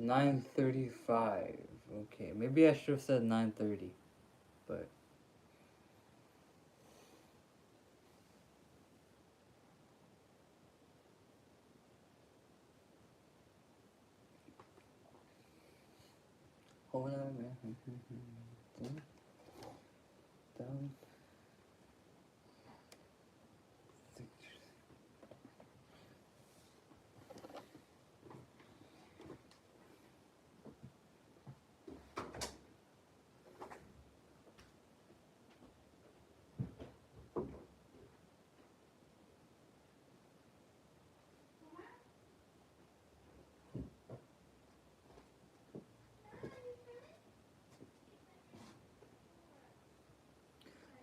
9:35. Okay, maybe I should have said 9:30, but hold on, man. Down.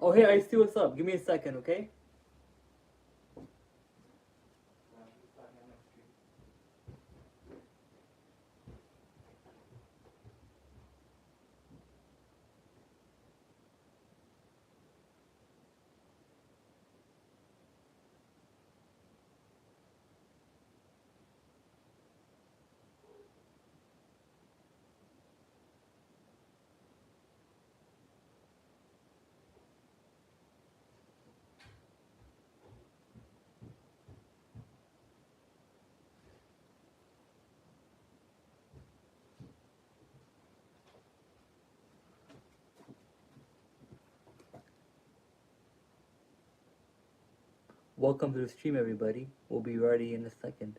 Oh, hey, I see what's up. Give me a second, okay? Welcome to the stream, everybody. We'll be ready in a second.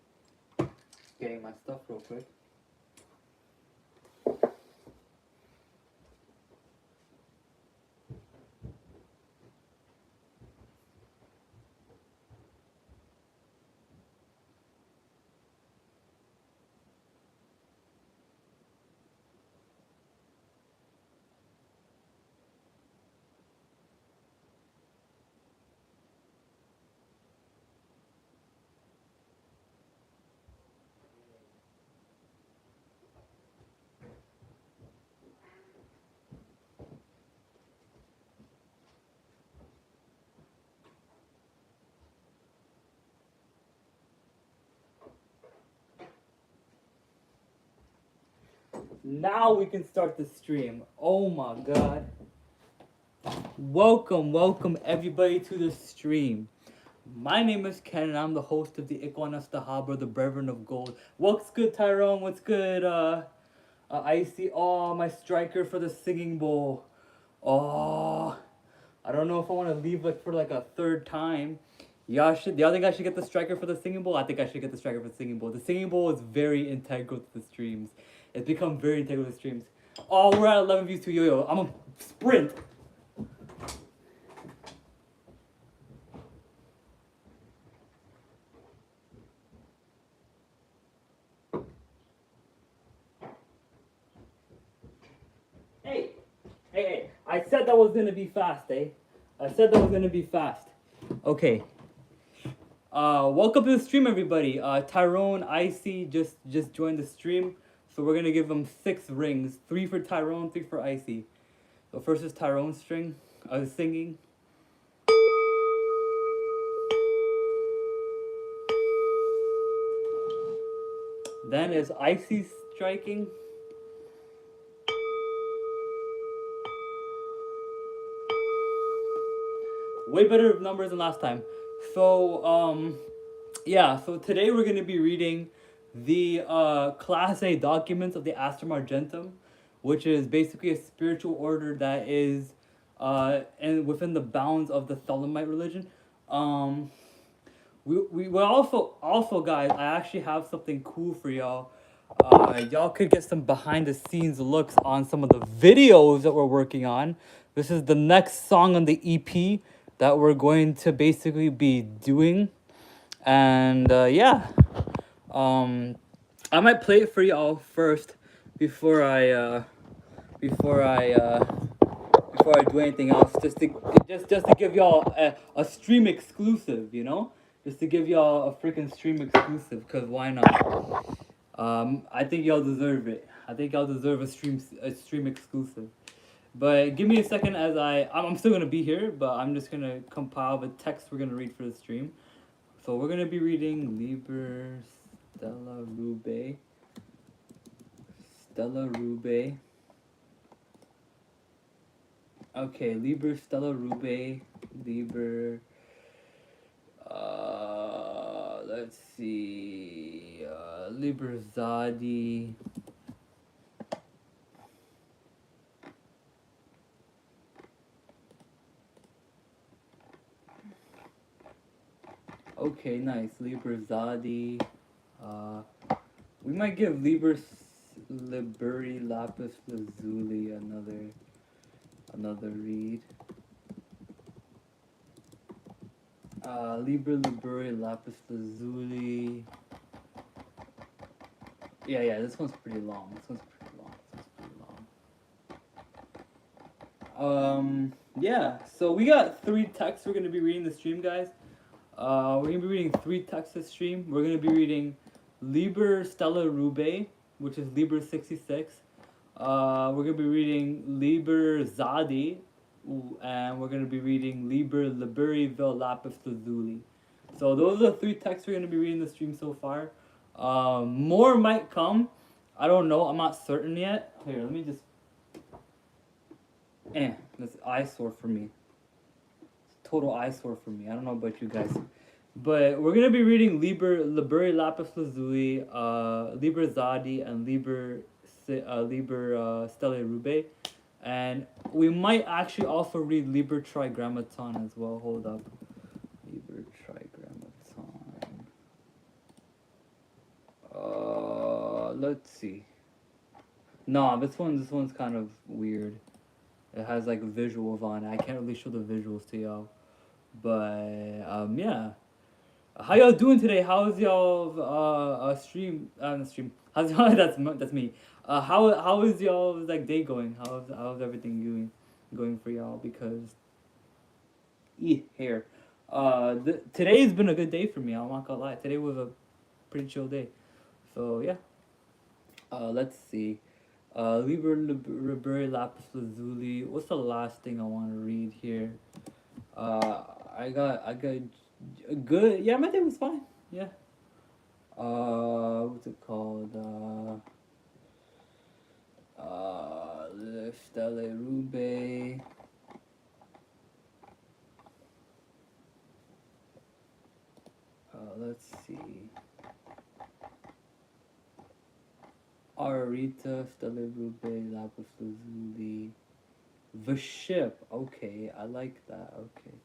Getting my stuff real quick. Now we can start the stream. Oh my god. Welcome everybody to the stream. My name is Ken and I'm the host of the Ikwanas Tahaba, the Brethren of Gold. What's good, Tyrone? What's good? I see. Oh, my striker for the singing bowl. Oh, I don't know if I want to leave like for like a third time. Y'all think I should get the striker for the singing bowl? I think I should get the striker for the singing bowl. The singing bowl is very integral to the streams. It's become very integral to the streams. Oh, we're at 11 views to yo-yo. I'm a sprint. Hey, I said that was gonna be fast, eh? I said that was gonna be fast. Okay. Welcome to the stream, everybody. Tyrone, Icy just joined the stream, so we're gonna give him 6 rings. 3 for Tyrone, 3 for Icy. So first is Tyrone's string, singing. Then is Icy striking. Way better numbers than last time. So, yeah, so today we're going to be reading the Class A documents of the Astrum Argentum, which is basically a spiritual order that is within the bounds of the Thelemite religion. We also guys, I actually have something cool for y'all. Y'all could get some behind the scenes looks on some of the videos that we're working on. This is the next song on the EP that we're going to basically be doing. And yeah, I might play it for y'all first before I before I do anything else. Just to give y'all a stream exclusive, you know, just to give y'all a freaking stream exclusive. Cause why not? I think y'all deserve it. I think y'all deserve a stream exclusive. But give me a second as I'm still gonna be here, but I'm just gonna compile the text we're gonna read for the stream. So we're gonna be reading Liber Stella Rube Stella Rube. Okay, Liber Stella Rube. Liber. Let's see. Liber Zadi. Okay, nice. Liber Zadi. We might give Liberi Lapis Lazuli another read. Liber Liberi Lapis Lazuli. Yeah, this one's pretty long. Yeah, so we got 3 texts we're gonna be reading the stream, guys. We're gonna be reading 3 texts this stream. We're gonna be reading Liber Stella Rube, which is Liber 66. We're gonna be reading Liber Zadi, and we're gonna be reading Liber Liberi Vel Lapis Lazuli. So those are the 3 texts we're gonna be reading the stream so far. More might come. I don't know. I'm not certain yet. Here, let me just. This eyesore for me. Total eyesore for me. I don't know about you guys. But we're gonna be reading Liberi Lapis Lazuli, Liber Zadi, and Liber Stella Rube. And we might actually also read Liber Trigrammaton as well. Hold up. Liber Trigrammaton. Let's see. Nah, this one's kind of weird. It has like visuals on it. I can't really show the visuals to y'all. But yeah. How y'all doing today? How's y'all stream How's y'all that's me. How is y'all like day going? How's everything going for y'all? Because here. Today's been a good day for me, I'm not gonna lie. Today was a pretty chill day. So yeah. Let's see. Liber Liberi Lapis Lazuli. What's the last thing I want to read here? I got good. Yeah, my day was fine. Yeah. What's it called? Stelle Rube. Let's see. Arita, Stelle Rube, Lapis Lazuli. The Ship. Okay, I like that. Okay.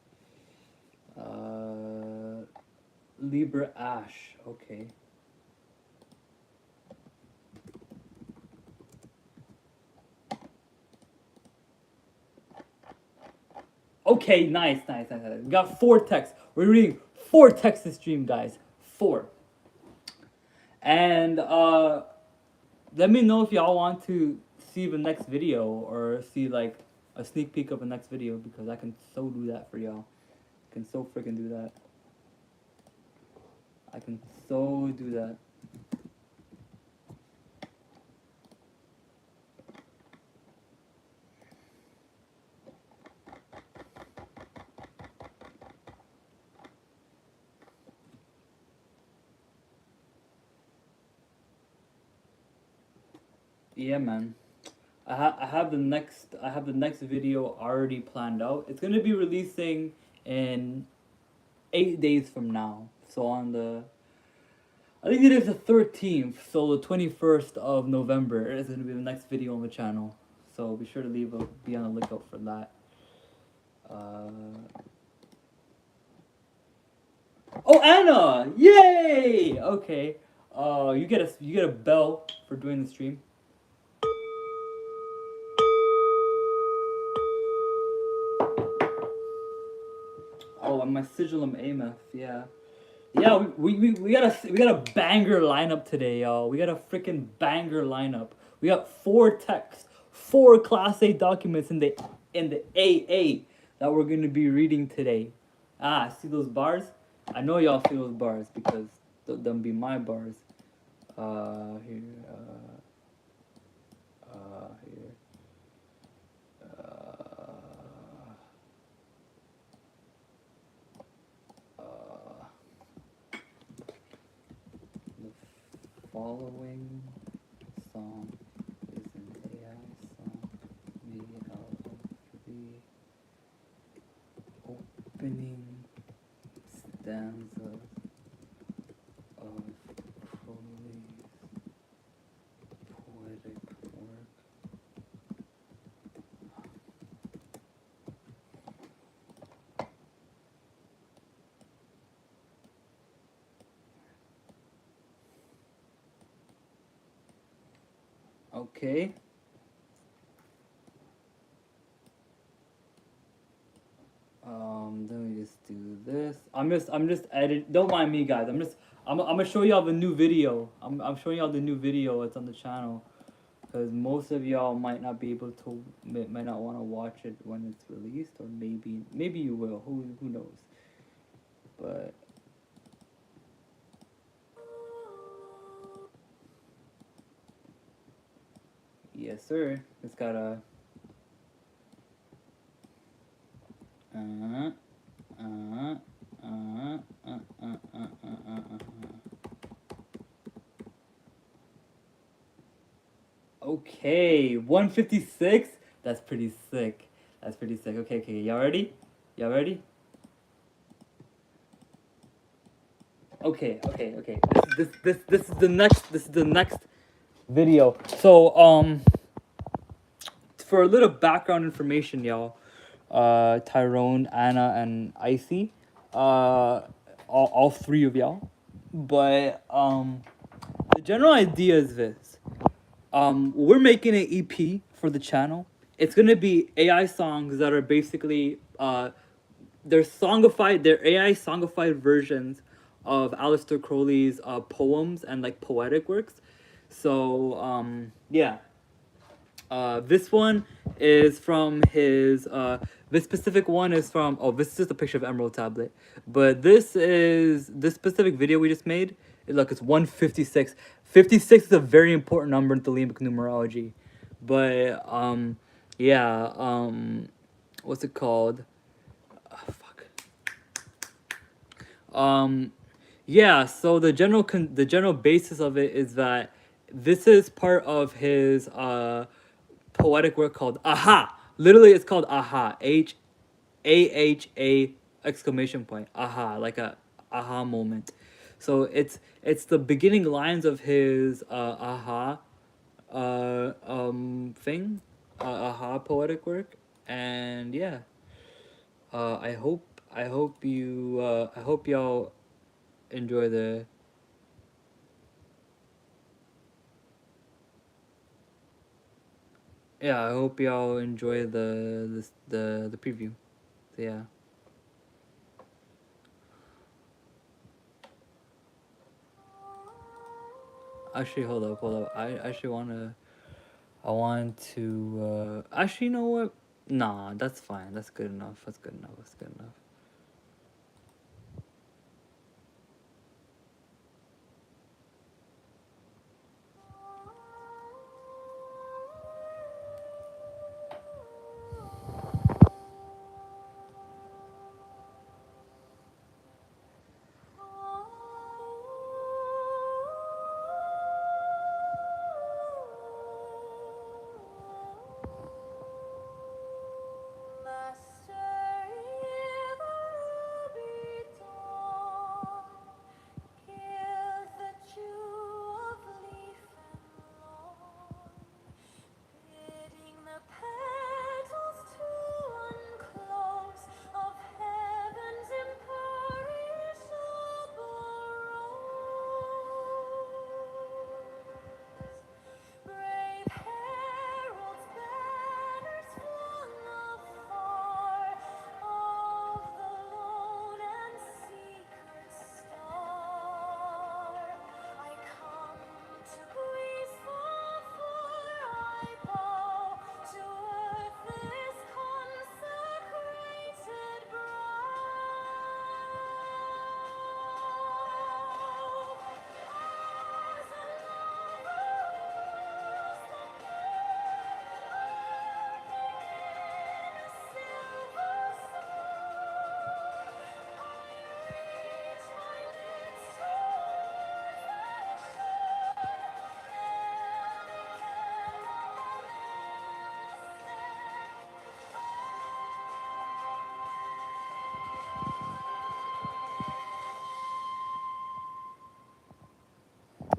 Liber Ash. Okay. Okay, nice. We got 4 texts. We're reading 4 texts this stream, guys. 4. And let me know if y'all want to see the next video or see like a sneak peek of the next video, because I can so do that for y'all. I can so freaking do that. I can so do that. Yeah, man. I have the next video already planned out. It's gonna be releasing in 8 days from now. So I think it is the 13th. So the 21st of November is gonna be the next video on the channel. So be sure to be on the lookout for that. Oh, Anna! Yay! Okay. You get a bell for doing the stream. Oh, and my Sigillum AMF, yeah. Yeah, we got a banger lineup today, y'all. We got a freaking banger lineup. We got 4 texts, 4 Class A documents in the AA that we're gonna be reading today. See those bars? I know y'all see those bars because them be my bars. Here. The following song opening stanza of Crowley's poetic work. Okay. Let me just do this. I'm just edit. Don't mind me, guys. I'm gonna show y'all the new video. I'm showing y'all the new video. It's on the channel, because most of y'all might not be able to, might not want to watch it when it's released, or maybe you will. Who knows? But yes, sir. It's got a. Uh, uh, uh, uh, uh, uh, uh. Okay, 156. That's pretty sick. That's pretty sick. Okay, okay. Y'all ready? Y'all ready? Okay, okay, okay. This is the next video. So for a little background information, y'all, Tyrone, Anna, and Icy, all three of y'all. But the general idea is this. We're making an EP for the channel. It's gonna be AI songs that are basically they're AI songified versions of Aleister Crowley's poems and like poetic works. So yeah, this one is from his. This specific one is from. Oh, this is just a picture of Emerald Tablet. But this specific video we just made. Look, it's 156. 56 is a very important number in Thelemic numerology. But yeah. What's it called? Fuck. Yeah. So the general basis of it is that this is part of his poetic work called Aha. Literally, it's called Aha. H-A-H-A exclamation point. Aha, like a aha moment. So it's the beginning lines of his Aha thing, Aha poetic work, and yeah. I hope y'all enjoy the. Yeah, I hope y'all enjoy the preview. So, yeah. Actually, hold up. I want to. Actually, you know what? Nah, that's fine. That's good enough. That's good enough. That's good enough.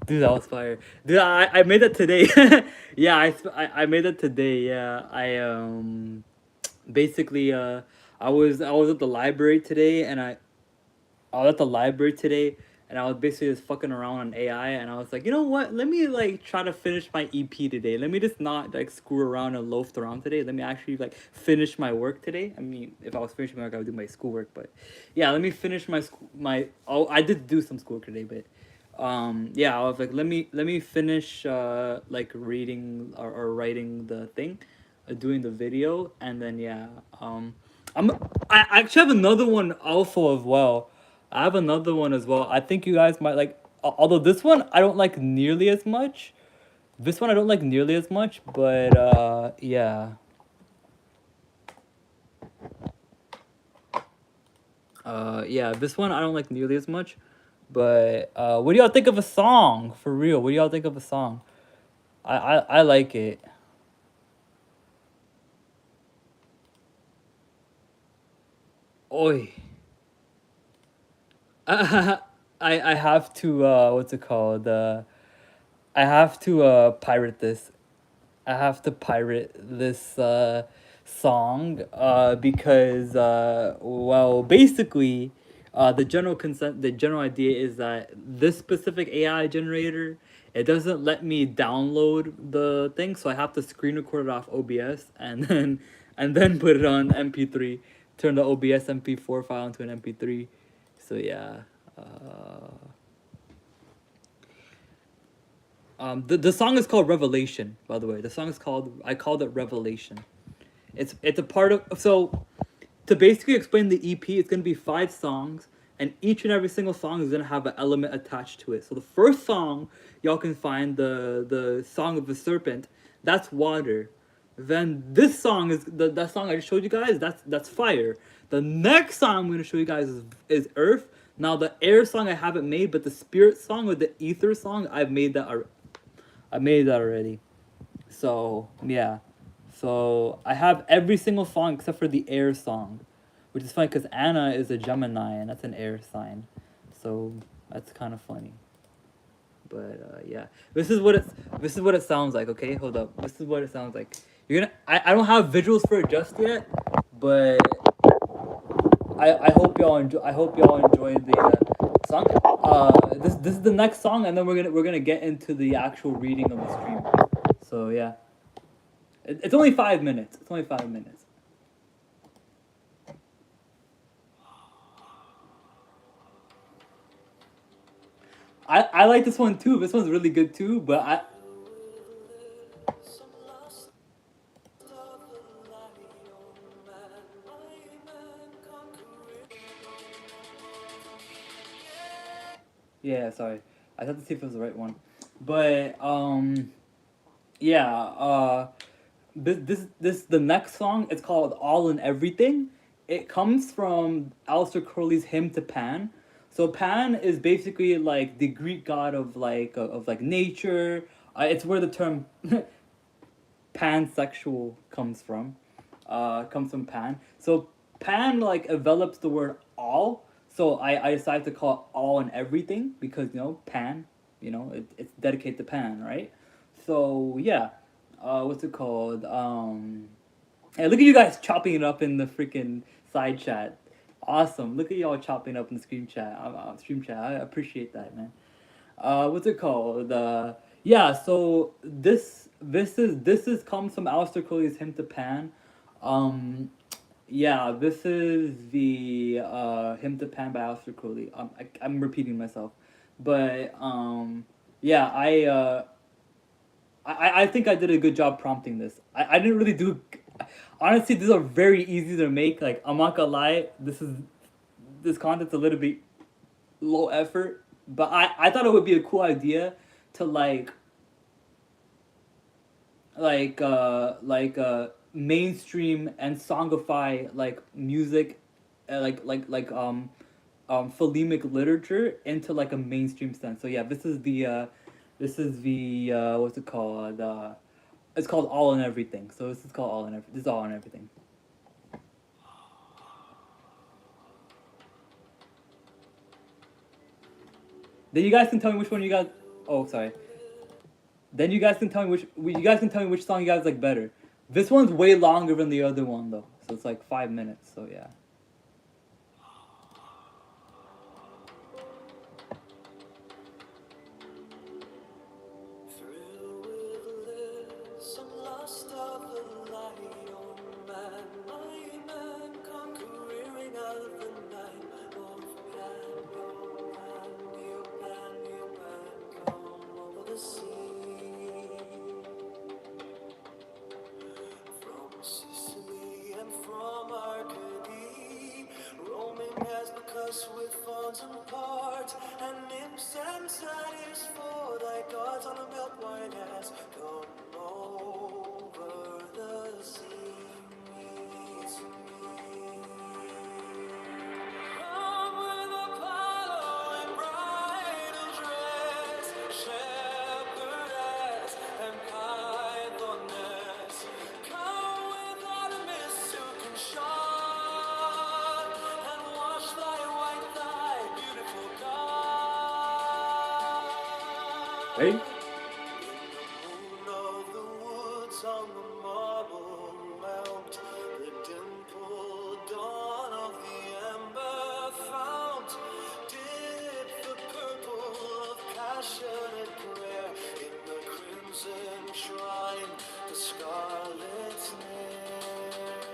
Dude, that was fire. Dude, I made that today. Yeah, I made that today. Yeah, basically I was at the library today, and I was at the library today, and I was basically just fucking around on AI, and I was like, you know what? Let me like try to finish my EP today. Let me just not like screw around and loaf around today. Let me actually like finish my work today. I mean, if I was finishing my work, I would do my schoolwork, but yeah, let me finish my school. My oh, I did do some schoolwork today, but yeah, I was like, let me finish like reading or writing the thing, doing the video, and then yeah, I'm I actually have another one also as well. I have another one as well. I think you guys might like. Although this one I don't like nearly as much. This one I don't like nearly as much, but yeah. Yeah, this one I don't like nearly as much. But what do y'all think of a song? For real, what do y'all think of a song? I like it. Oi. I have to what's it called? I have to pirate this. I have to pirate this song because well basically the general idea is that this specific AI generator, it doesn't let me download the thing, so I have to screen record it off OBS and then put it on MP3, turn the OBS MP4 file into an MP3. So yeah. Uh, the song is called Revelation, by the way. The song is called, I called it Revelation. It's a part of, so to basically explain the EP, it's gonna be 5 songs, and each and every single song is gonna have an element attached to it. So the first song, y'all can find the song of the serpent. That's water. Then this song is that song I just showed you guys. That's fire. The next song I'm gonna show you guys is earth. Now the air song I haven't made, but the spirit song or the ether song I've made that. I made that already. So yeah. So I have every single song except for the air song, which is funny because Anna is a Gemini and that's an air sign, so that's kind of funny. But yeah, this is what it sounds like. Okay, hold up. This is what it sounds like. You're gonna. I don't have visuals for it just yet, but I hope y'all enjoy. I hope y'all enjoyed the song. This is the next song, and then we're gonna get into the actual reading of the stream. So yeah. It's only 5 minutes. It's only 5 minutes. I like this one too. This one's really good too. But I yeah, sorry. I had to see if it was the right one. But yeah. This the next song. It's called All and Everything. It comes from Aleister Crowley's hymn to Pan. So Pan is basically like the Greek god of like nature. It's where the term pansexual comes from Pan. So Pan like envelops the word all. So I decided to call it all and everything because Pan, it's dedicated to Pan, right? So yeah, what's it called? Hey, look at you guys chopping it up in the freaking side chat. Awesome. Look at y'all chopping up in the stream chat. I appreciate that, man. What's it called? Yeah. So this is comes from Aleister Crowley's Hymn to Pan. Um, yeah. This is the Hymn to Pan by Aleister Crowley. I'm repeating myself, but yeah. I think I did a good job prompting this. I didn't really do. Honestly, these are very easy to make. Like I'm not gonna lie, this content's a little bit low effort, but I thought it would be a cool idea to mainstream and songify like music, phonemic literature into like a mainstream sense. So yeah, this is the what's it called? It's called All and Everything. So this is called All and Everything. This is All and Everything. Then you guys can tell me which one you guys. Oh, sorry. Then you guys can tell me which song you guys like better. This one's way longer than the other one though, so it's like 5 minutes. So yeah. With fawns and parts and nymphs and satyrs for thy gods on a milk white ass come over the seas. Come with Apollo in bridal dress, shepherdess and pythoness. Come with Artemis who can shine and wash thy white thigh, beautiful God. Ready? Moon of the woods on the marble mount, the dimpled dawn of the ember fount, dip the purple of passionate prayer in the crimson shrine, the scarlet snare.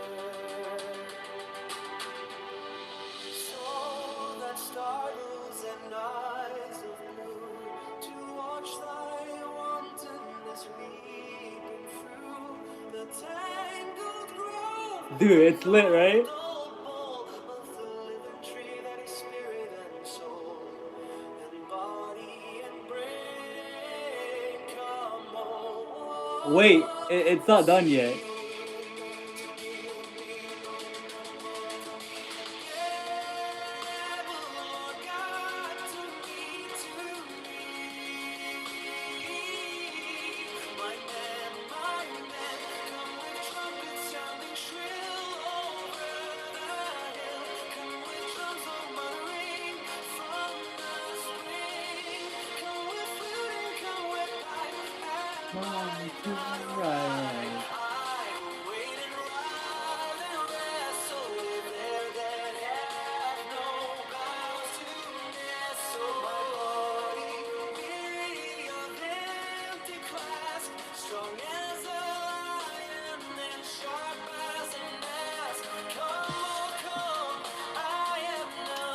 Soul that startles and eyes of blue, to watch thy wantonness weeping through the tangled grove. Dude, it's lit, right? Dull bowl of the living tree that is spirit and soul, and body and brain come home. Wait, it's not done yet. Right.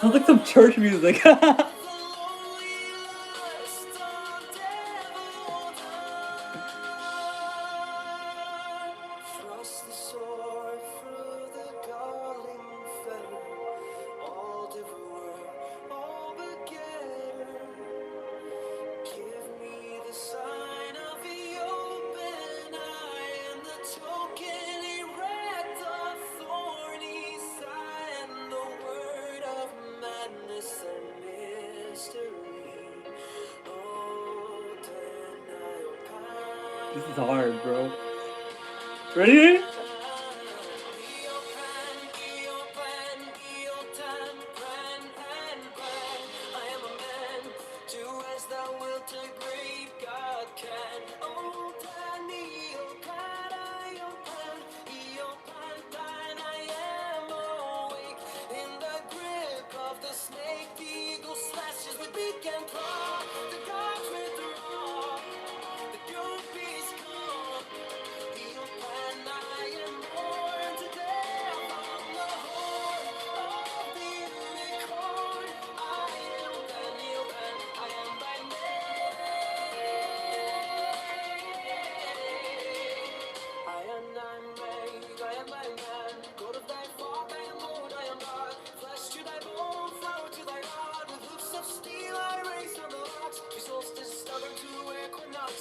Sounds like some church music. Thrust the sword through the galling fetter, all devourer, all begetter. Give me the sign of the open eye and the token erect, the thorny sign, the word of madness and mystery. Oh, deny This is hard, bro. Ready?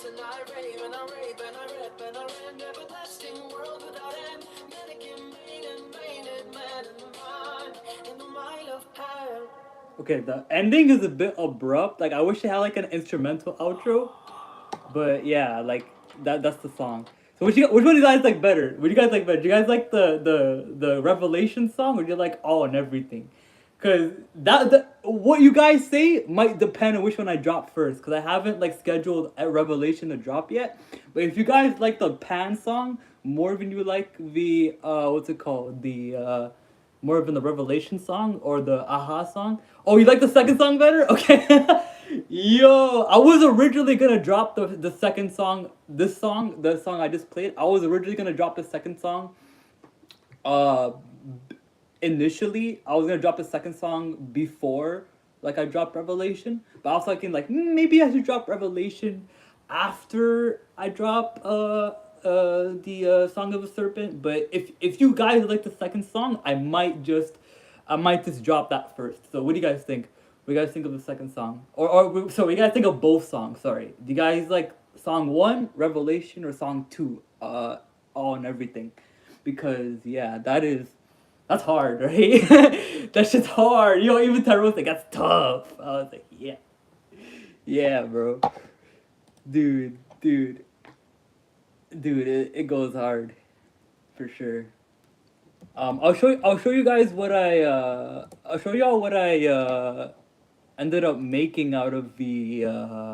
And I rave and I rave and I rip and I rend everlasting world without end. Mannequin made and painted man in the mind, in the mind of hell. Okay, the ending is a bit abrupt. Like I wish it had like an instrumental outro. But yeah, like that's the song. So which one do you guys like better? What do you guys like better? Do you guys like the Revelation song or do you like All and Everything? Cause that what you guys say might depend on which one I drop first. Cause I haven't like scheduled a Revelation to drop yet. But if you guys like the Pan song more than you like the what's it called, the more than the Revelation song or the Aha song. Oh, you like the second song better? Okay. Yo, I was originally gonna drop the second song. This song, the song I just played. I was originally gonna drop the second song. Uh, Initially I was gonna drop the second song before like I dropped Revelation, but I was thinking like maybe I should drop Revelation after I drop the Song of a Serpent. But if you guys like the second song, I might just drop that first. So what do you guys think? What do you guys think of the second song? So what do you guys think of both songs? Sorry, do you guys like song one, Revelation, or song two, All and Everything? Because yeah, that's hard, right? That's just hard. You know, even Tyrone's like, that's tough. I was like, yeah. Yeah, bro. Dude, dude. Dude, it goes hard. For sure. I'll show you guys what I'll show y'all what I ended up making out of the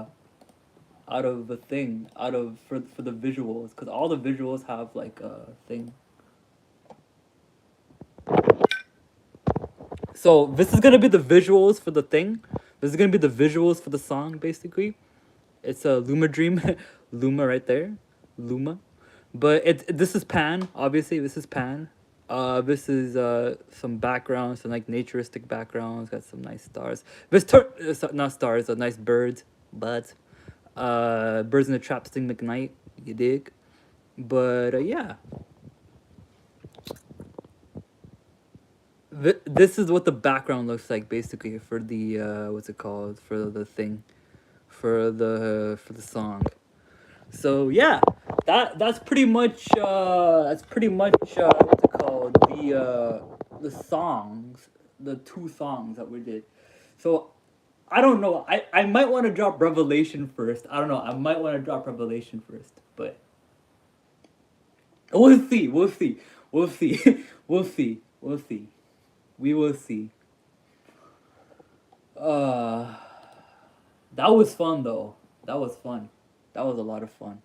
thing, out of for the visuals, because all the visuals have like a thing. So this is gonna be the visuals for the thing. This is gonna be the visuals for the song, basically. It's a Luma Dream, Luma right there, Luma. But this is Pan. Obviously, this is Pan. This is some backgrounds, some like naturistic backgrounds. Got some nice stars. Not stars, nice birds, buds. Birds in the trap sing McKnight. You dig? But yeah. This is what the background looks like basically for the what's it called, for the thing, for the song. So yeah, that's pretty much what's it called, the songs, the two songs that we did. So I don't know, I might want to drop Revelation first. I don't know, I might want to drop Revelation first, but we'll see, we'll see, we'll see. We'll see, we'll see. We will see. Uh, that was fun though. That was fun. That was a lot of fun.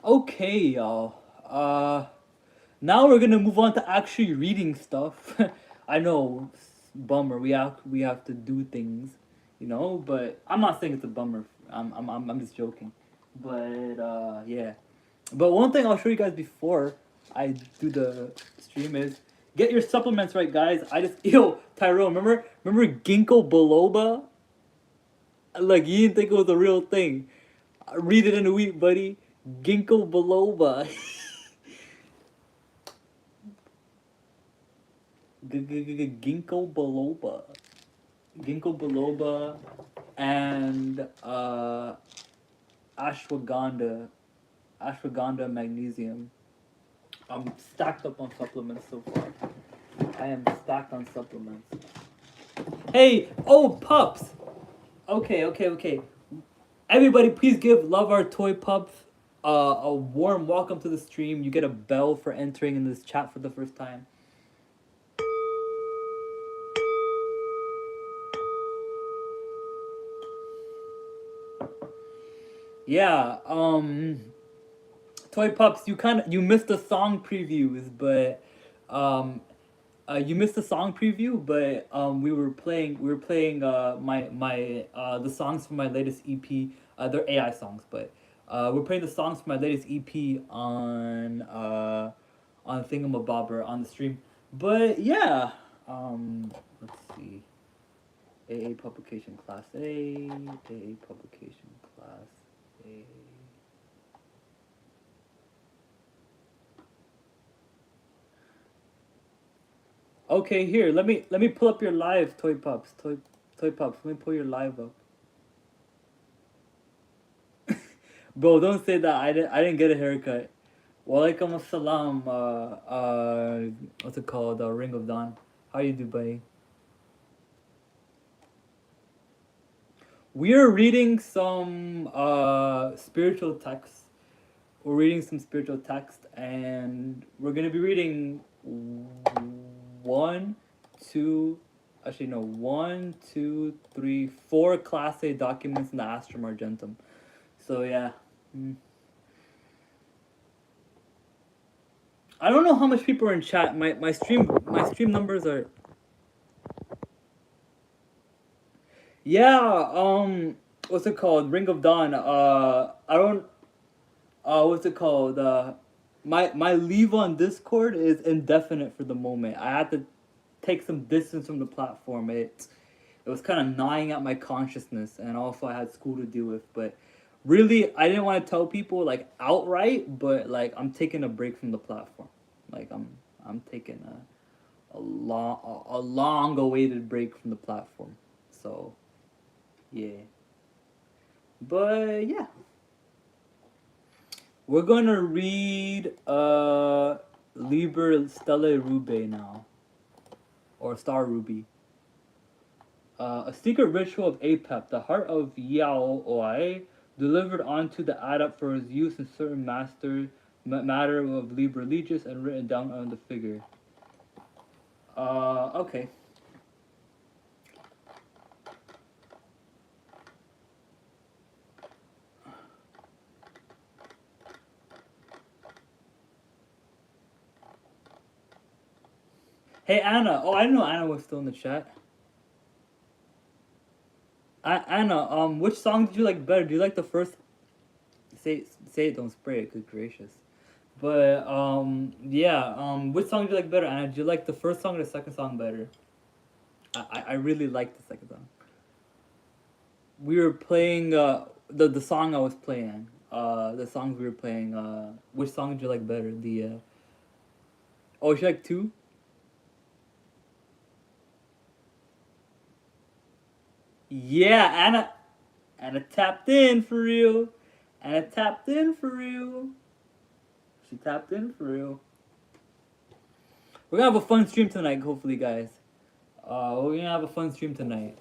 Okay, y'all. Now we're gonna move on to actually reading stuff. I know, bummer. We have to do things, you know. But I'm not saying it's a bummer. I'm just joking. But yeah. But one thing I'll show you guys before I do the stream is get your supplements right, guys. I just Tyrone, remember ginkgo biloba? Like you didn't think it was a real thing. Read it in a week, buddy. Ginkgo biloba. Ginkgo biloba. Ginkgo biloba and ashwagandha. Ashwagandha magnesium. I'm stacked up on supplements so far. I am stacked on supplements. Hey, oh pups. Okay. Everybody, please give Love Our Toy Pups a warm welcome to the stream. You get a bell for entering in this chat for the first time. Yeah, Toy Pups, you missed the song previews, but you missed the song preview, but we were playing my the songs from my latest EP. They're AI songs, but we're playing the songs from my latest EP on Thingamabobber on the stream. But yeah, let's see. AA publication class A, AA publication class A. Okay, here. Let me pull up your live, Toy Pups. Toy Pups. Let me pull your live up. Bro, don't say that. I didn't get a haircut. Walaikum assalam. What's it called? Ring of Dawn. How you do, buddy? We are reading some spiritual texts. We're reading some spiritual text, and we're gonna be reading one, two, actually no, one, two, three, four Class A documents in the Astrum Argentum. So yeah. Mm. I don't know how much people are in chat. My stream numbers are. Yeah, what's it called? Ring of Dawn. I don't. What's it called? My leave on Discord is indefinite for the moment. I had to take some distance from the platform. It was kind of gnawing at my consciousness, and also I had school to deal with. But really, I didn't want to tell people like outright, but like I'm taking a break from the platform. Like I'm taking a long awaited break from the platform. So yeah, but yeah, we're gonna read Liber Stelle Ruby now, or Star Ruby. A secret ritual of Apep, the heart of Yao Oai, delivered onto the adept for his use in certain matter of Liber Legis and written down on the figure. Okay. Hey Anna. Oh, I didn't know Anna was still in the chat. Anna, which song did you like better? Do you like the first? Say it, don't spray it. Good gracious. But yeah. Which song do you like better, Anna? Do you like the first song or the second song better? I really like the second song. We were playing the song I was playing. The songs we were playing. Which song did you like better? The oh, you like two? Yeah, Anna tapped in for real. Anna tapped in for real. She tapped in for real. We're gonna have a fun stream tonight, hopefully, guys. We're gonna have a fun stream tonight.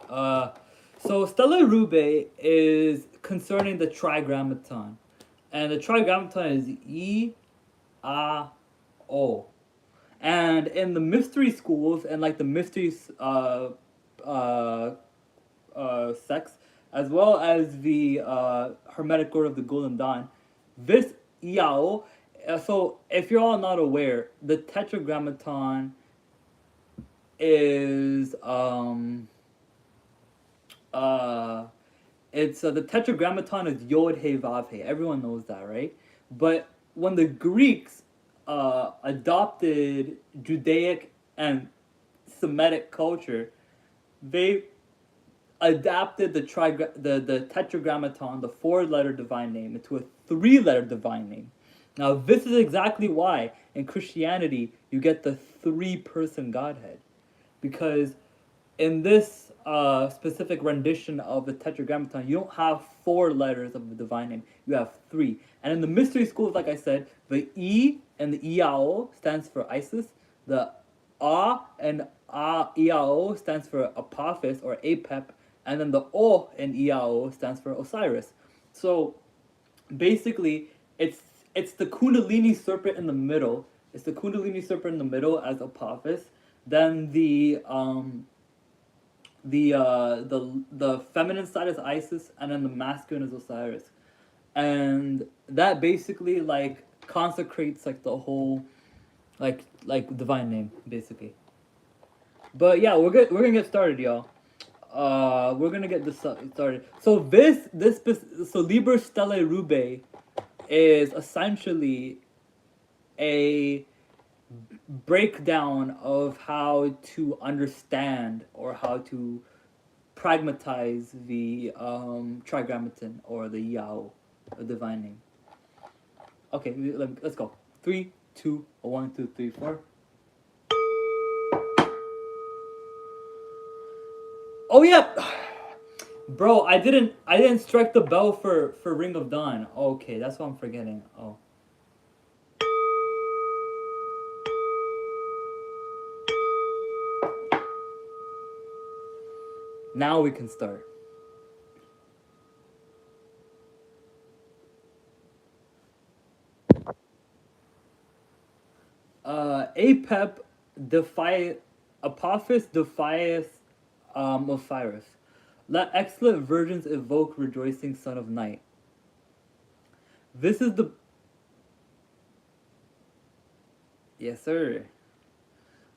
Uh, so Stella Rube is concerning the Trigrammaton, and the Trigrammaton is E, A, O, and in the mystery schools and like the mystery uh, sects, as well as the Hermetic Order of the Golden Dawn, this Iao. So if you're all not aware, the Tetragrammaton is uh it's the Tetragrammaton is Yod He Vav He. Everyone knows that, right? But when the Greeks adopted Judaic and Semitic culture, they adapted the Tetragrammaton, the four-letter divine name, into a three-letter divine name. Now, this is exactly why in Christianity you get the three-person Godhead, because in this specific rendition of the Tetragrammaton, you don't have four letters of the divine name. You have three. And in the mystery schools, like I said, the E and the Iao stands for Isis. The A and Iao stands for Apophis or Apep. And then the O in Iao stands for Osiris. So basically, it's it's the Kundalini serpent in the middle. It's the Kundalini serpent in the middle as Apophis. Then the feminine side is Isis, and then the masculine is Osiris, and that basically like consecrates like the whole like divine name basically. But yeah, we're gonna get started, y'all. We're gonna get this started. So so Liber Stelle Rube is essentially a breakdown of how to understand or how to pragmatize the Trigrammaton or the Yao, the divine name. Okay, let's go. 3, 2, 1, 2, 3, 4. Oh yeah, bro. I didn't strike the bell for Ring of Dawn. Okay, that's what I'm forgetting. Oh. Now we can start. Apep defy Apophis defies Osiris. Let excellent virgins evoke rejoicing son of night. This is the Yes sir.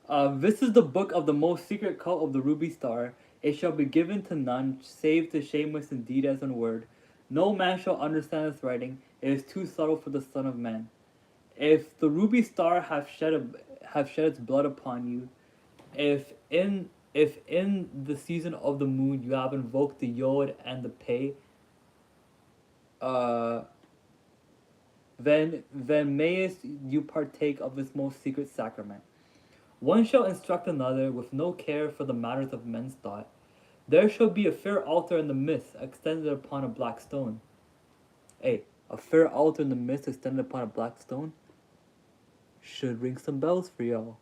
This is the book of the most secret cult of the ruby star. It shall be given to none, save to shameless in deed as in word. No man shall understand its writing. It is too subtle for the son of man. If the ruby star have shed its blood upon you, if in the season of the moon you have invoked the Yod and the Pei, uh, then mayest you partake of this most secret sacrament. One shall instruct another with no care for the matters of men's thought. There shall be a fair altar in the midst, extended upon a black stone. Hey, a fair altar in the midst, extended upon a black stone, should ring some bells for y'all.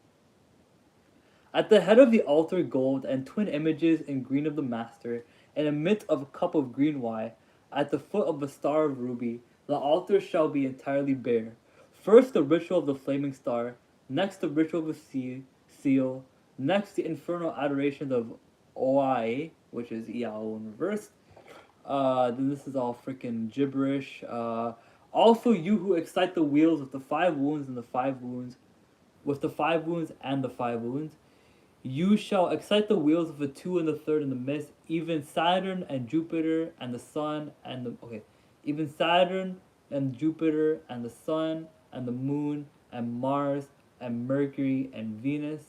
At the head of the altar, gold and twin images in green of the Master, and amidst of a cup of green wine, at the foot of a star of ruby, the altar shall be entirely bare. First the ritual of the flaming star, next the ritual of the seal, next the infernal adoration of Oai, which is Iao in reverse. Then this is all freaking gibberish. Also, you who excite the wheels with the five wounds and the five wounds, with the five wounds and the five wounds. You shall excite the wheels of the two and the third in the midst, even Saturn and Jupiter and the sun and the even Saturn and Jupiter and the sun and the moon and Mars and Mercury and Venus.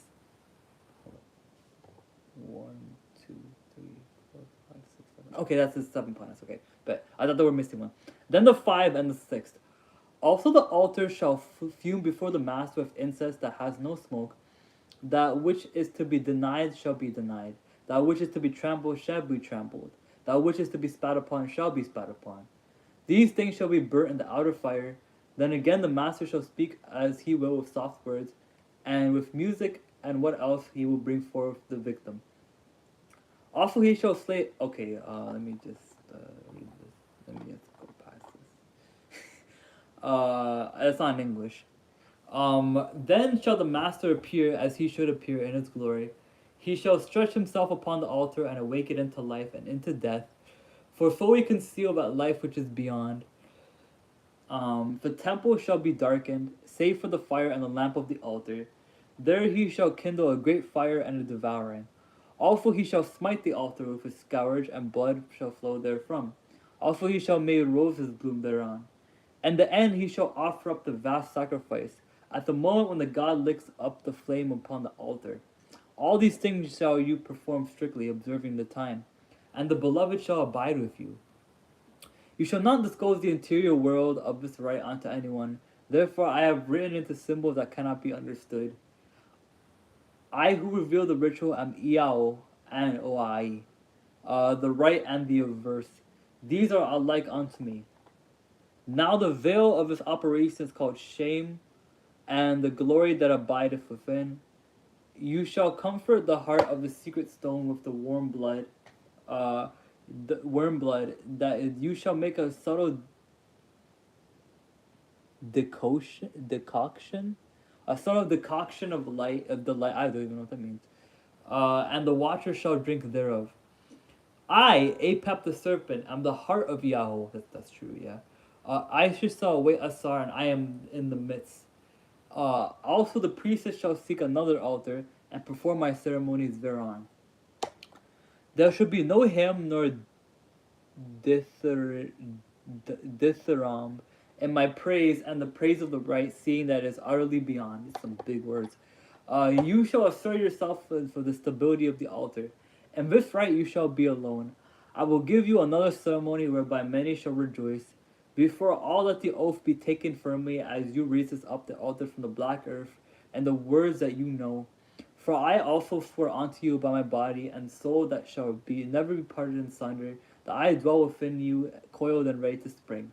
One, two, three, four, five, six, seven. Okay, that's the 7 planets. Okay, but I thought they were missing one. Then the 5 and the 6th. Also, the altar shall fume before the mast with incense that has no smoke. That which is to be denied shall be denied. That which is to be trampled shall be trampled. That which is to be spat upon shall be spat upon. These things shall be burnt in the outer fire. Then again the master shall speak as he will with soft words, and with music and what else he will bring forth the victim. Also he shall slay. Okay, let me just read this. Let me just go past this. It's not in English. Then shall the Master appear as he should appear in his glory. He shall stretch himself upon the altar and awake it into life and into death. For so he conceal that life which is beyond. The temple shall be darkened, save for the fire and the lamp of the altar. There he shall kindle a great fire and a devouring. Also he shall smite the altar with his scourge, and blood shall flow therefrom. Also he shall make roses bloom thereon. And the end he shall offer up the vast sacrifice, at the moment when the god licks up the flame upon the altar. All these things shall you perform strictly, observing the time, and the beloved shall abide with you. You shall not disclose the interior world of this rite unto anyone, therefore I have written into symbols that cannot be understood. I who reveal the ritual am Iao and Oai, the right and the averse. These are alike unto me. Now the veil of this operation is called shame, and the glory that abideth within. You shall comfort the heart of the secret stone with the warm blood, that is, you shall make a subtle decoction, a subtle decoction of the light. I don't even know what that means. And the watcher shall drink thereof. I, Apep the serpent, am the heart of Yahweh. That's true, yeah. I shall await Asar, and I am in the midst. Also the priestess shall seek another altar, and perform my ceremonies thereon. There shall be no hymn nor dithyramb in my praise and the praise of the right, seeing that it is utterly beyond. These some big words. You shall assert yourself for the stability of the altar. And this right you shall be alone. I will give you another ceremony whereby many shall rejoice. Before all let the oath be taken firmly as you raise us up the altar from the black earth, and the words that you know. For I also swear unto you by my body and soul that shall be never be parted in sunder, that I dwell within you, coiled and ready to spring.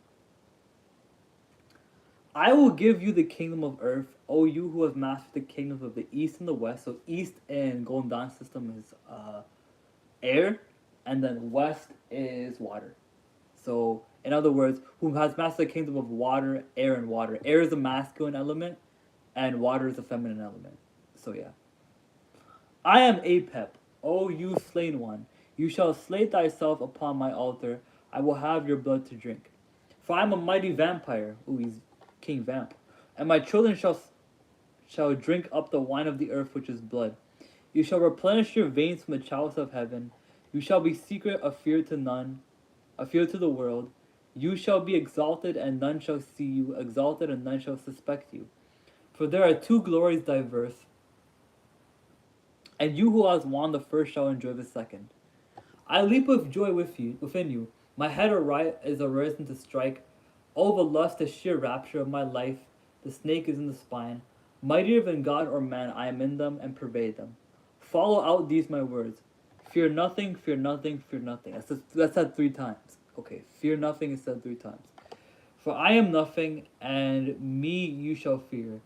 I will give you the kingdom of earth, O you who have mastered the kingdoms of the east and the west. So east in Golden Dawn system is air, and then west is water. So in other words, who has mastered the kingdom of water, air, and water. Air is the masculine element, and water is the feminine element. So yeah. I am Apep, O you slain one. You shall slay thyself upon my altar. I will have your blood to drink. For I am a mighty vampire. Ooh, he's King Vamp. And my children shall drink up the wine of the earth, which is blood. You shall replenish your veins from the chalice of heaven. You shall be secret, a fear to none, a fear to the world. You shall be exalted, and none shall see you, exalted, and none shall suspect you. For there are two glories diverse, and you who has won the first shall enjoy the second. I leap with joy within you. My head is arisen to strike. Oh, the lust, the sheer rapture of my life. The snake is in the spine. Mightier than God or man, I am in them and pervade them. Follow out these my words. Fear nothing, fear nothing, fear nothing. That's said 3 times. Okay, fear nothing is said 3 times. For I am nothing, and me you shall fear.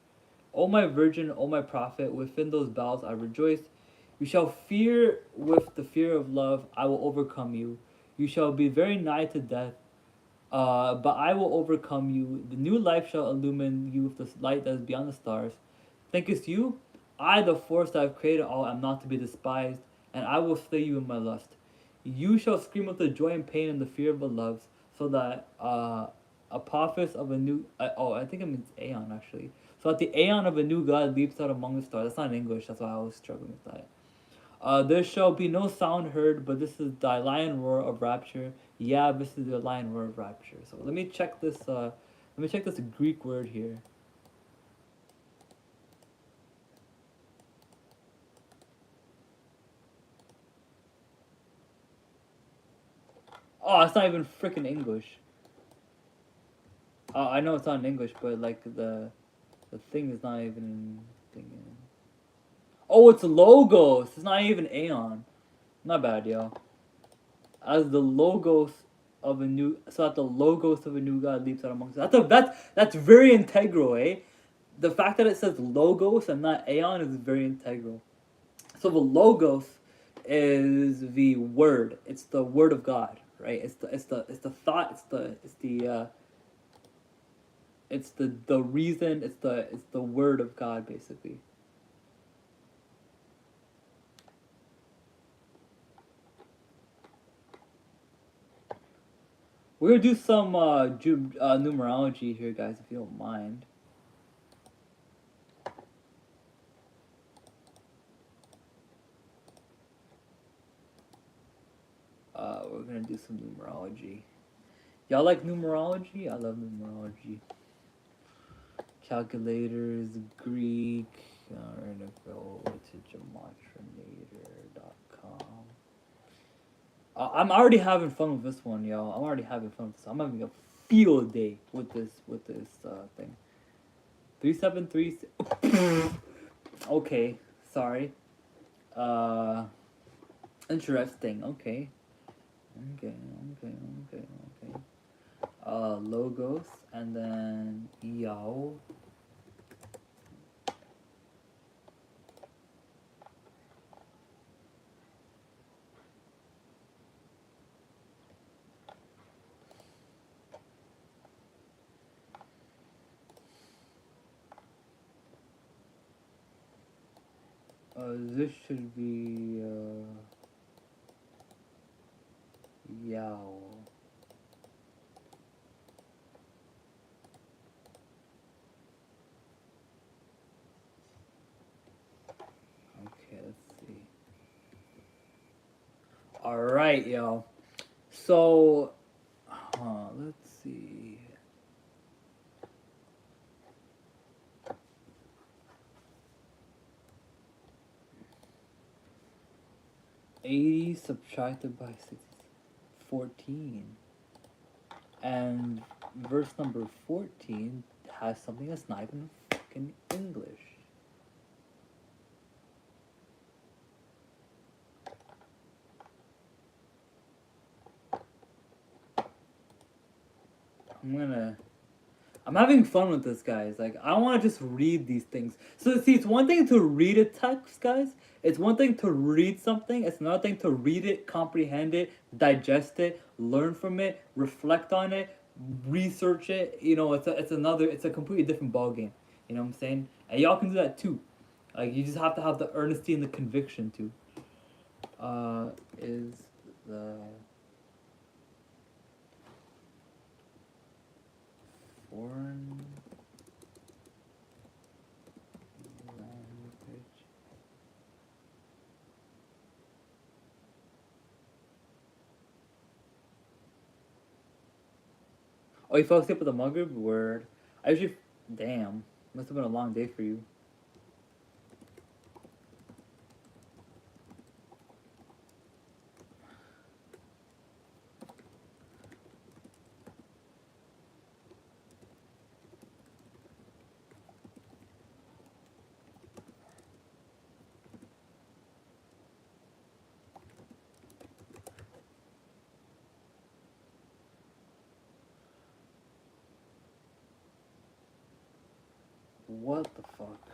O my virgin, O my prophet, within those boughs I rejoice. You shall fear with the fear of love, I will overcome you. You shall be very nigh to death, but I will overcome you. The new life shall illumine you with the light that is beyond the stars. Thinkest you? I, the force that have created all, am not to be despised, and I will slay you in my lust. You shall scream with the joy and pain and the fear of the loves, so that Apophis of a new I think it means Aeon actually. So that the Aeon of a new god leaps out among the stars. That's not in English. That's why I was struggling with that. There shall be no sound heard, but this is thy lion roar of rapture. Yeah, this is the lion roar of rapture. So let me check this. Let me check this Greek word here. Oh, it's not even freaking English. I know it's not in English, but like the thing is not even in thing. Oh, it's logos. It's not even Aeon. Not bad, yo. As the logos of a new, so that the logos of a new god leaps out amongst us. That's very integral, eh? The fact that it says logos and not Aeon is very integral. So the logos is the word. It's the word of God, right? It's the thought. It's the reason. It's the word of God, basically. We're gonna do some numerology here, guys, if you don't mind. We're gonna do some numerology. Y'all like numerology? I love numerology. Calculators, Greek. We're gonna go to gematria.com. I'm already having fun with this one, y'all. I'm already having fun with this. I'm having a field day with this thing. 373. Okay, sorry. Uh, interesting. Okay. Okay. Okay. Okay. Okay. Logos and then Yao. This should be Yao. Okay, let's see. All right, yo. So, let's see. 80 subtracted by 14. And verse number 14 has something that's not even fucking English. I'm having fun with this, guys. Like, I want to just read these things. So, see, it's one thing to read a text, guys. It's one thing to read something. It's another thing to read it, comprehend it, digest it, learn from it, reflect on it, research it. It's a completely different ball game. You know what I'm saying? And y'all can do that too. Like you just have to have the earnesty and the conviction to. Is the foreign language? Oh, you fell asleep with the Maghrib word. I usually, damn, must have been a long day for you. What the fuck?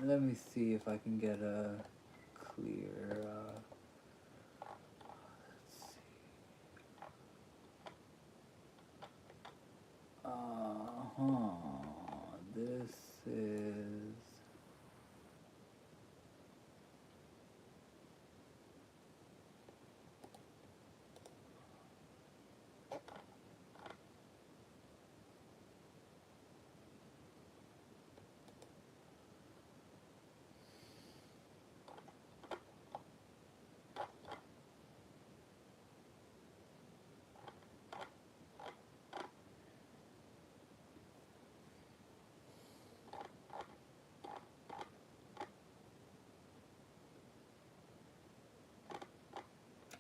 Let me see if I can get a clear. Let's see. This is.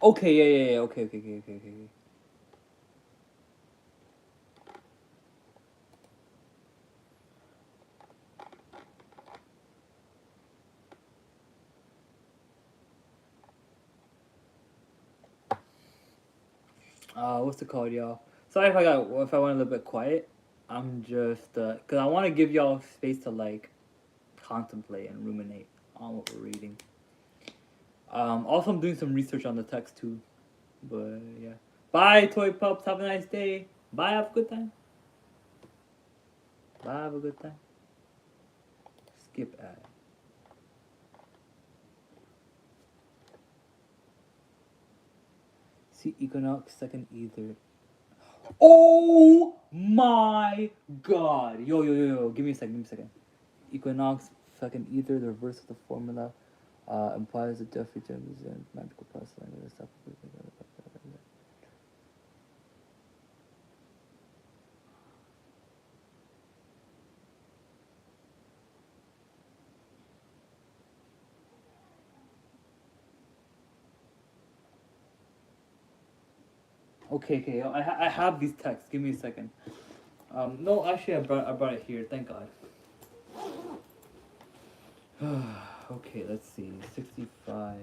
Okay, yeah. Okay. What's it called, y'all? Sorry if I went a little bit quiet. I'm just cause I want to give y'all space to like contemplate and ruminate on what we're reading. Also I'm doing some research on the text too, but yeah. Bye, toy pups. Have a nice day. Bye. Have a good time. Bye. Have a good time. Skip ad. See Equinox second either. Oh my god. Yo. Give me a second. Equinox second either, the reverse of the formula implies a death return and magical process. Okay. I have these texts. Give me a second. No, actually, I brought it here. Thank God. Okay, let's see. 65.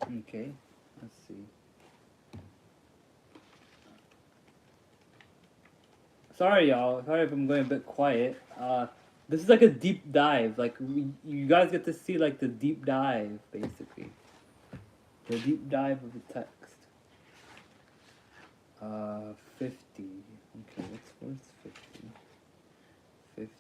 Okay, let's see. Sorry, y'all. Sorry if I'm going a bit quiet. This is like a deep dive. Like you guys get to see like the deep dive, basically. The deep dive of the text. 50. Okay, what's 50? 50.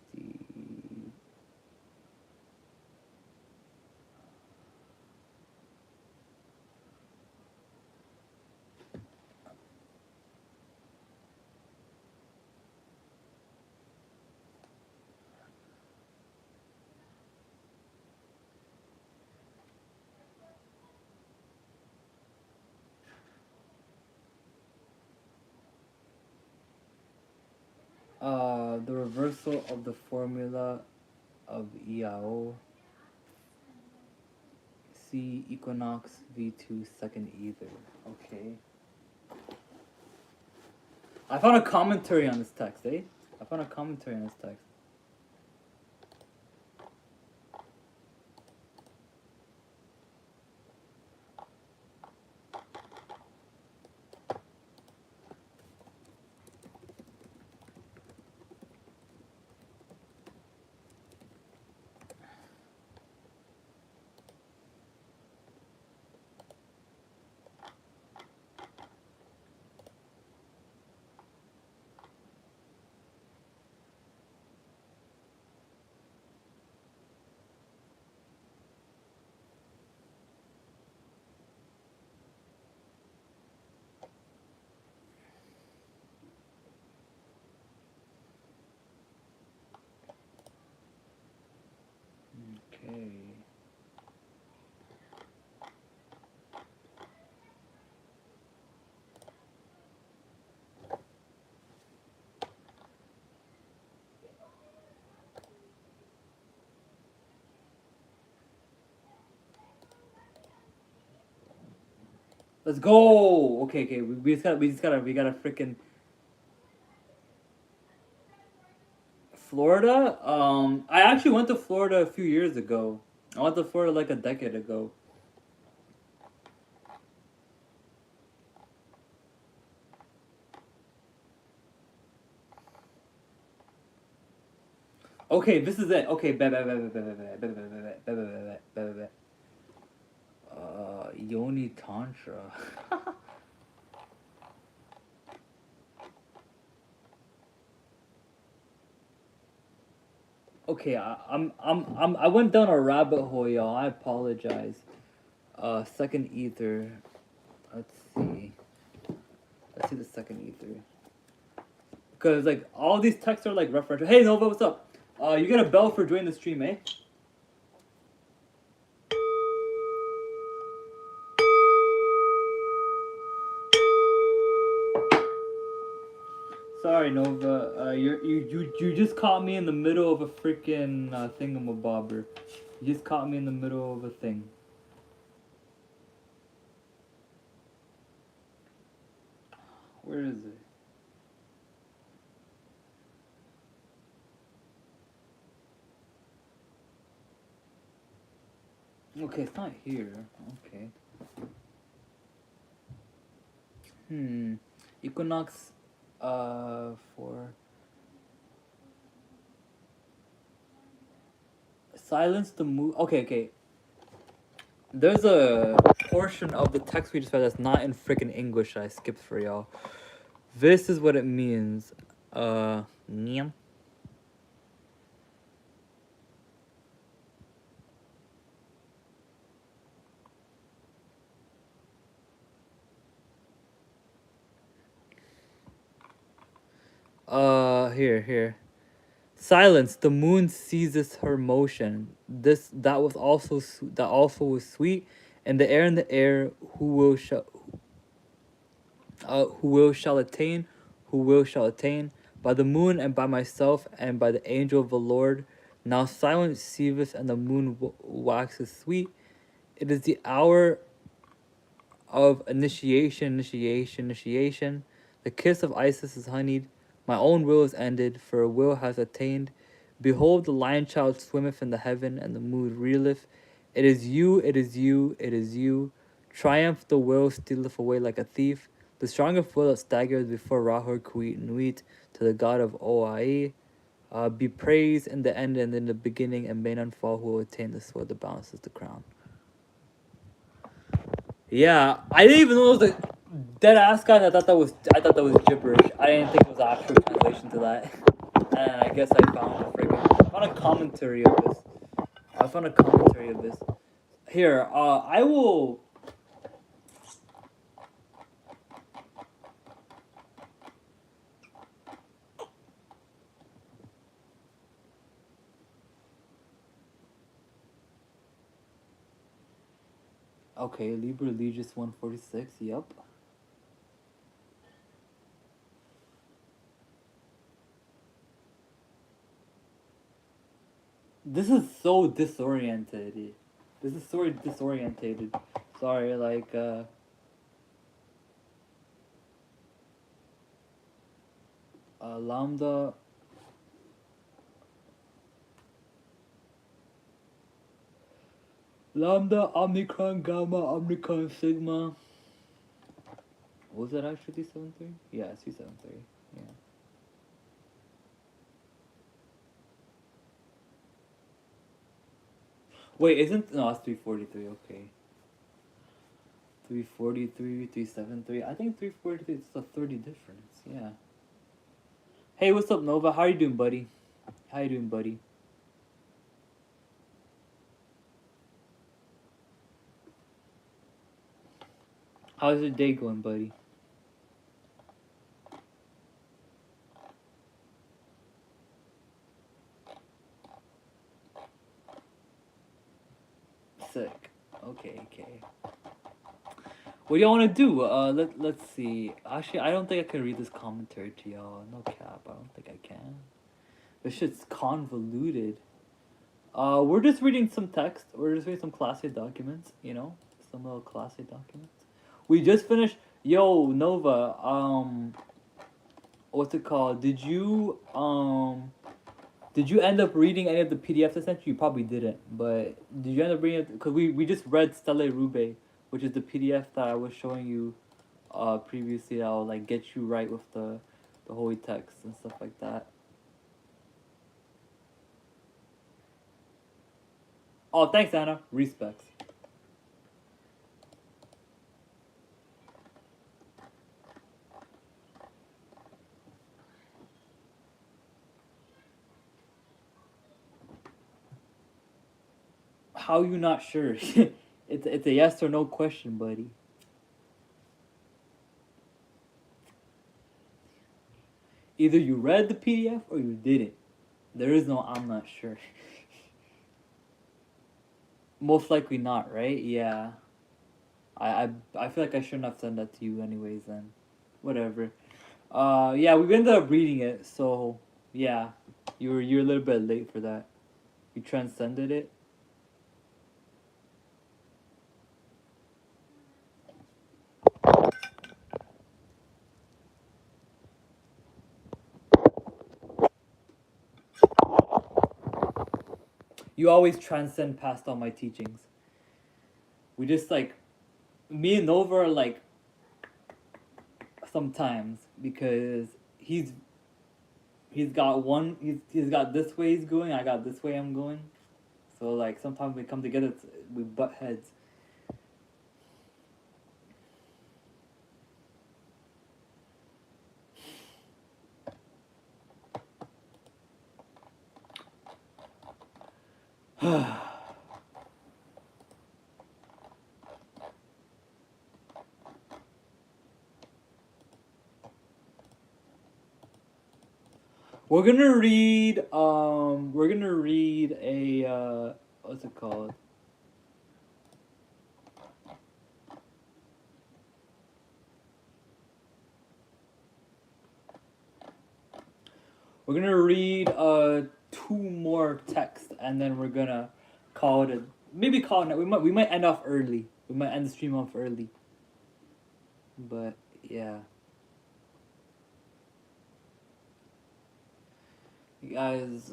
The reversal of the formula of EIO. C Equinox V2 second ether. Okay. I found a commentary on this text, eh? I found a commentary on this text. Let's go. Okay, okay. We gotta freaking Florida. I actually went to Florida a few years ago. I went to Florida like a decade ago. Okay, this is it. Okay, Yoni Tantra. Okay, I went down a rabbit hole, y'all. I apologize. Second ether. Let's see. Let's see the second ether. Because like all these texts are like referential. Hey Nova, what's up? You get a bell for joining the stream, eh? Sorry, Nova. You just caught me in the middle of a freaking thingamabobber. You just caught me in the middle of a thing. Where is it? Okay, it's not here. Okay. Equinox, for silence the moon. Okay, okay. There's a portion of the text we just read that's not in freaking English. I skipped for y'all. This is what it means. Nyam. Here. Silence. The moon ceases her motion. That also was sweet, and the air in the air. Who will shall attain? Who will shall attain? By the moon and by myself and by the angel of the Lord. Now silence ceaseth, and the moon waxes sweet. It is the hour of initiation. The kiss of Isis is honeyed. My own will is ended, for a will has attained. Behold, the lion child swimmeth in the heaven, and the moon reeleth. It is you, it is you, it is you. Triumph the will stealeth away like a thief. The strongest will that staggers before Rahor Kuit Nuit to the god of Oai. Be praised in the end and in the beginning, and may none fall who will attain the sword that balances the crown. Yeah, I didn't even know it was a dead ass guy. I thought that was gibberish. I didn't think it was an actual translation to that. And I guess I found a commentary of this. I found a commentary of this. Here, I will. Okay, Liber Legis 146. Yup. This is so disoriented. This is so disorientated. Sorry, like lambda. Lambda, Omicron, Gamma, Omicron, Sigma. Was that actually 73? Yeah, it's 73. Yeah. Wait, isn't no? It's 343. Okay. 343, 373. I think 343 is a 30 difference. Yeah. Hey, what's up, Nova? How you doing, buddy? How you doing, buddy? How's your day going, buddy? Sick. Okay, okay. What do y'all want to do? Let's see. Actually, I don't think I can read this commentary to y'all. No cap. I don't think I can. This shit's convoluted. We're just reading some text. We're just reading some classy documents. You know, some little classy documents. We just finished. Yo, Nova. What's it called? Did you end up reading any of the PDFs I sent you? You probably didn't, but did you end up reading it? Because we just read Stelle Rube, which is the PDF that I was showing you previously that will like get you right with the holy text and stuff like that. Oh, thanks, Anna. Respects. How you not sure? It's a yes or no question, buddy. Either you read the PDF or you didn't. There is no I'm not sure. Most likely not, right? Yeah. I feel like I shouldn't have sent that to you anyways then. Whatever. Yeah, we ended up reading it, so yeah. You're a little bit late for that. You transcended it. You always transcend past all my teachings. We just like me and Nova are like sometimes because he's got this way he's going, I got this way I'm going. So like sometimes we come together, we butt heads. We're gonna read a what's it called? We're gonna read two more texts and then we're gonna call it a maybe call it we might end off early. We might end the stream off early. But yeah. You guys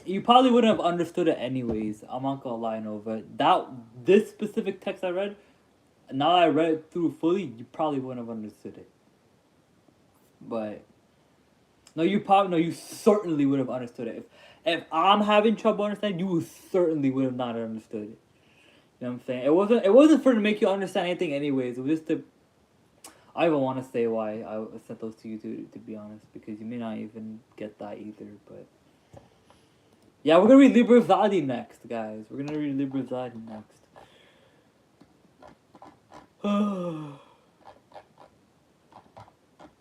you probably wouldn't have understood it anyways. I'm not gonna lie, Nova. This specific text I read, now I read it through fully, you probably wouldn't have understood it. But no, you certainly would have understood it. If I'm having trouble understanding, you certainly would have not understood it. You know what I'm saying? It wasn't for to make you understand anything anyways. It was just to I don't want to say why I sent those to you to be honest, because you may not even get that either, but yeah, we're gonna read Libra Vadi next, guys. We're gonna read Libra Vadi next.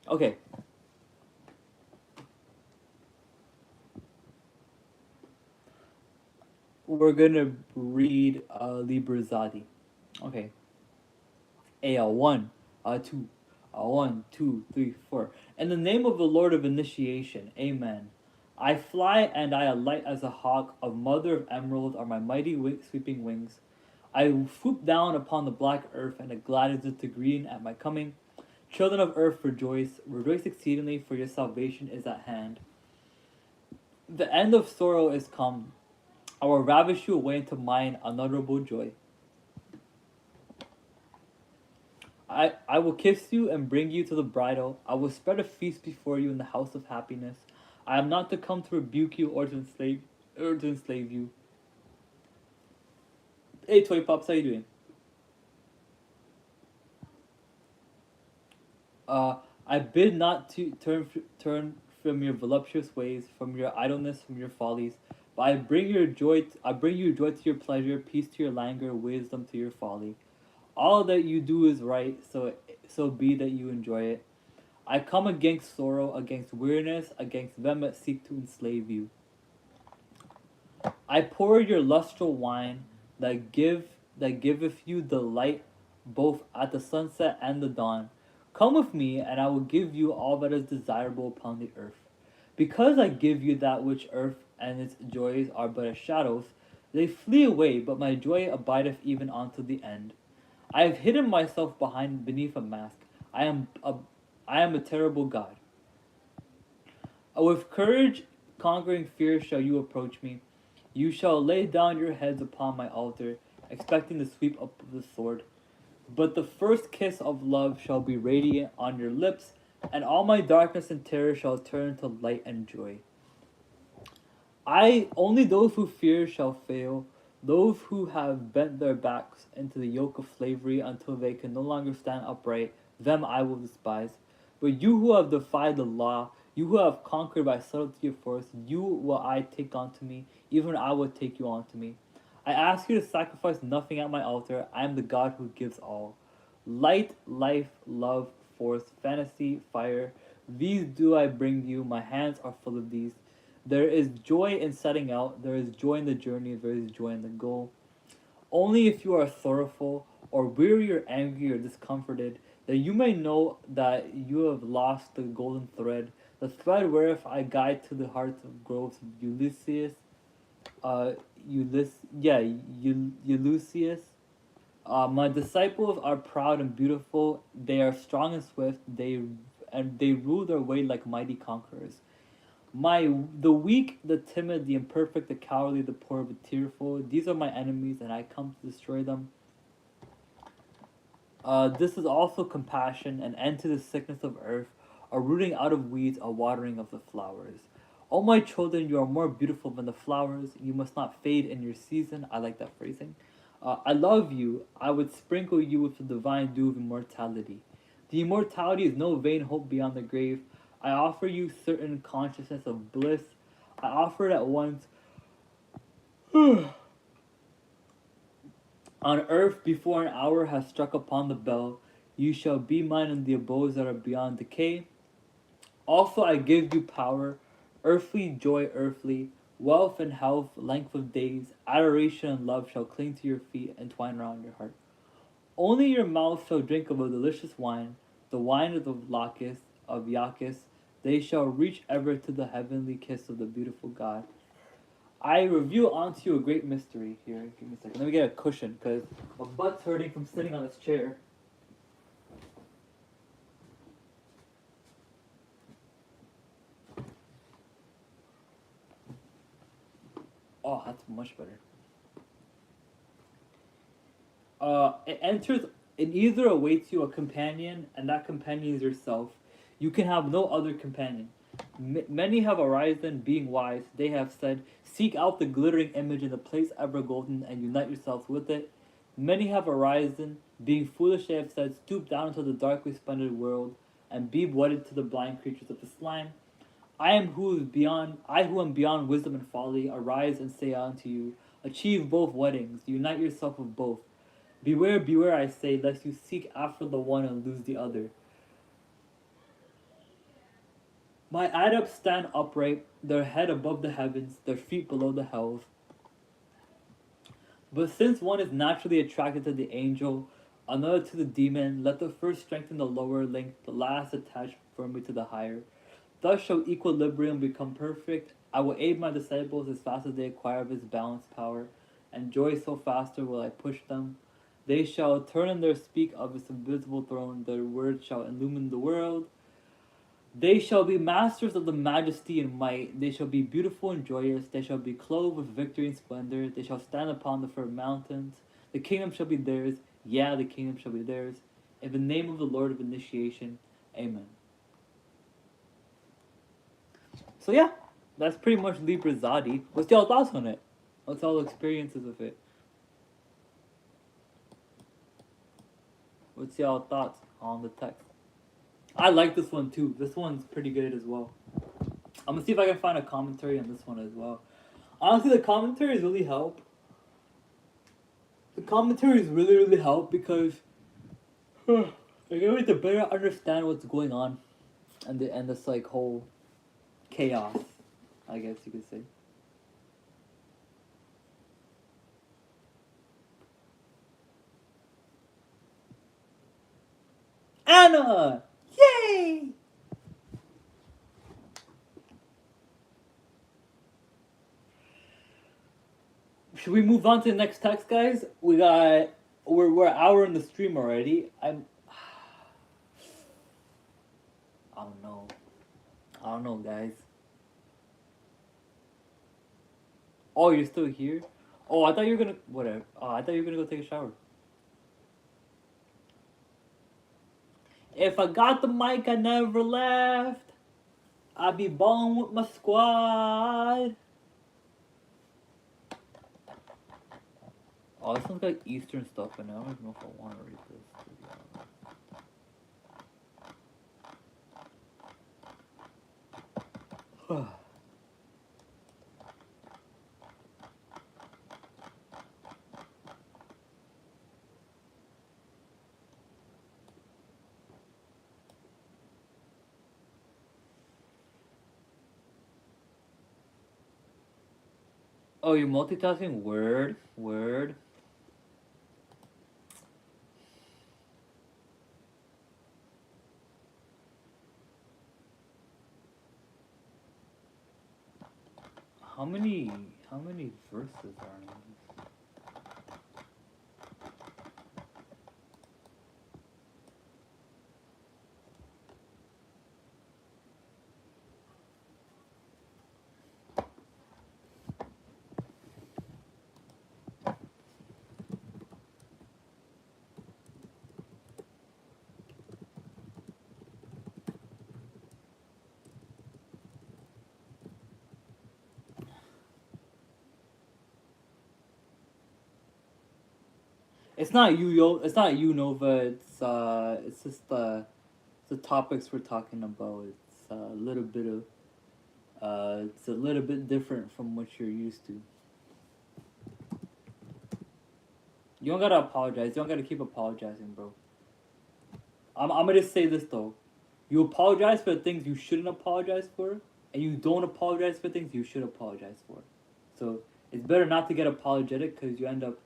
Okay. We're gonna read Libra Zadi. Okay. One, two, 1, 2, 3, 4. In the name of the Lord of Initiation, Amen. I fly and I alight as a hawk, of mother of emerald are my mighty sweeping wings. I swoop down upon the black earth, and it gladdens into green at my coming. Children of earth, rejoice, rejoice exceedingly, for your salvation is at hand. The end of sorrow is come. I will ravish you away into mine unutterable joy. I will kiss you and bring you to the bridal. I will spread a feast before you in the house of happiness. I am not to come to rebuke you or to enslave you. Hey, Toy Pops, how you doing? I bid not to turn from your voluptuous ways, from your idleness, from your follies. But I bring you joy to your pleasure, peace to your languor, wisdom to your folly. All that you do is right, so be that you enjoy it. I come against sorrow, against weariness, against them that seek to enslave you. I pour your lustral wine that giveth you delight both at the sunset and the dawn. Come with me, and I will give you all that is desirable upon the earth. Because I give you that which earth and its joys are but as shadows, they flee away, but my joy abideth even unto the end. I have hidden myself beneath a mask. I am a I am a terrible God. With courage conquering fear shall you approach me. You shall lay down your heads upon my altar, expecting the sweep of the sword. But the first kiss of love shall be radiant on your lips, and all my darkness and terror shall turn to light and joy. I only those who fear shall fail, those who have bent their backs into the yoke of slavery until they can no longer stand upright, them I will despise. But you who have defied the law, you who have conquered by subtlety of force, you will I take unto me, even I will take you unto me. I ask you to sacrifice nothing at my altar. I am the God who gives all. Light, life, love, force, fantasy, fire, these do I bring you. My hands are full of these. There is joy in setting out, there is joy in the journey, there is joy in the goal. Only if you are sorrowful, or weary, or angry, or discomforted, that you may know that you have lost the golden thread, the thread wherewith I guide to the hearts of groves of Ulysses, Ulysses. My disciples are proud and beautiful. They are strong and swift. They rule their way like mighty conquerors. The weak, the timid, the imperfect, the cowardly, the poor, the tearful. These are my enemies, and I come to destroy them. This is also compassion, an end to the sickness of earth, a rooting out of weeds, a watering of the flowers. O my children, you are more beautiful than the flowers. You must not fade in your season. I like that phrasing. I love you. I would sprinkle you with the divine dew of immortality. The immortality is no vain hope beyond the grave. I offer you certain consciousness of bliss. I offer it at once on earth before an hour has struck upon the bell. You shall be mine in the abodes that are beyond decay. Also, I give you power, earthly joy, earthly, wealth and health, length of days, adoration and love shall cling to your feet and twine around your heart. Only your mouth shall drink of a delicious wine, the wine of the Lacus, of Iacchus. They shall reach ever to the heavenly kiss of the beautiful God. I reveal unto you a great mystery. Here, give me a second. Let me get a cushion, because my butt's hurting from sitting on this chair. Oh, that's much better. It enters, it either awaits you a companion, and that companion is yourself. You can have no other companion. Many have arisen, being wise. They have said, seek out the glittering image in the place ever golden, and unite yourselves with it. Many have arisen, being foolish. They have said, stoop down into the darkly splendid world, and be wedded to the blind creatures of the slime. I who am beyond wisdom and folly, arise and say unto you, achieve both weddings, unite yourself with both. Beware, beware, I say, lest you seek after the one and lose the other. My adepts stand upright, their head above the heavens, their feet below the hells. But since one is naturally attracted to the angel, another to the demon, let the first strengthen the lower link, the last attach firmly to the higher. Thus shall equilibrium become perfect. I will aid my disciples as fast as they acquire this balanced power, and joy so faster will I push them. They shall turn and their speak of his invisible throne, their words shall illumine the world. They shall be masters of the majesty and might. They shall be beautiful and joyous. They shall be clothed with victory and splendor. They shall stand upon the firm mountains. The kingdom shall be theirs. Yeah, the kingdom shall be theirs. In the name of the Lord of initiation. Amen. So yeah, that's pretty much Libra Zadi. What's y'all thoughts on it? What's y'all experiences with it? What's y'all thoughts on the text? I like this one too. This one's pretty good as well. I'm gonna see if I can find a commentary on this one as well. Honestly, the commentaries really help. The commentaries really help because I get me to better understand what's going on, and this like whole chaos, I guess you could say. Anna! Yay! Should we move on to the next text, guys? We're an hour in the stream already. I don't know. I don't know, guys. Oh, you're still here? Oh, I thought you were gonna whatever. Oh, I thought you were gonna go take a shower. If I got the mic, I never left. I'd be balling with my squad. Oh, this sounds like Eastern stuff, and I don't even know if I want to read this. To be honest. Oh, you're multitasking? Word, word. How many verses are in this? It's not you, yo. It's not you, Nova. It's just the topics we're talking about. It's a little bit of it's a little bit different from what you're used to. You don't gotta apologize. You don't gotta keep apologizing, bro. I'm gonna just say this though. You apologize for the things you shouldn't apologize for, and you don't apologize for things you should apologize for. So it's better not to get apologetic because you end up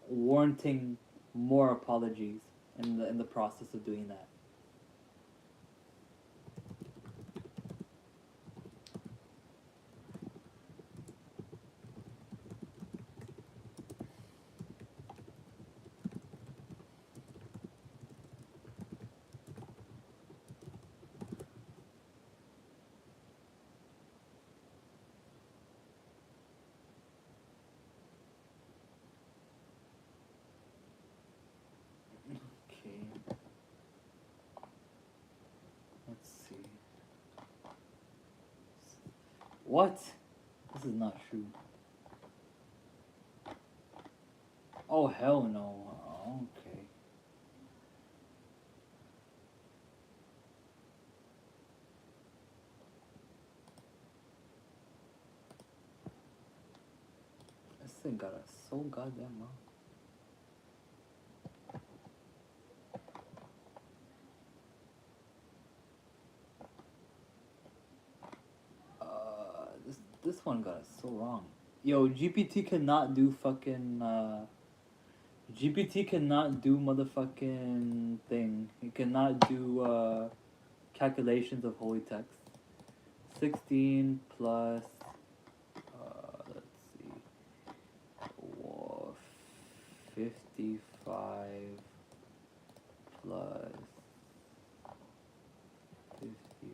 warranting more apologies in the process of doing that. Okay. Let's see. What? This is not true. Oh hell no. Okay. This thing got us so goddamn long. This one got us so wrong. Yo, GPT cannot do fucking GPT cannot do motherfucking thing. It cannot do calculations of holy text. 16 plus let's see. 55 plus 53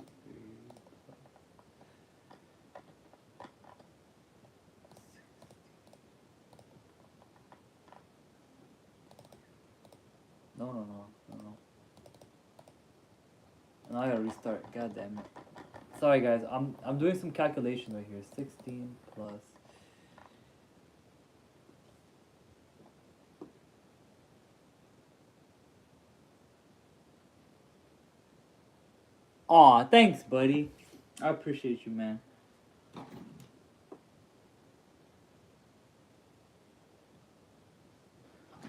plus no. Now I gotta restart. God damn it. Sorry guys, I'm doing some calculation right here. 16 plus. Aw, thanks, buddy. I appreciate you, man.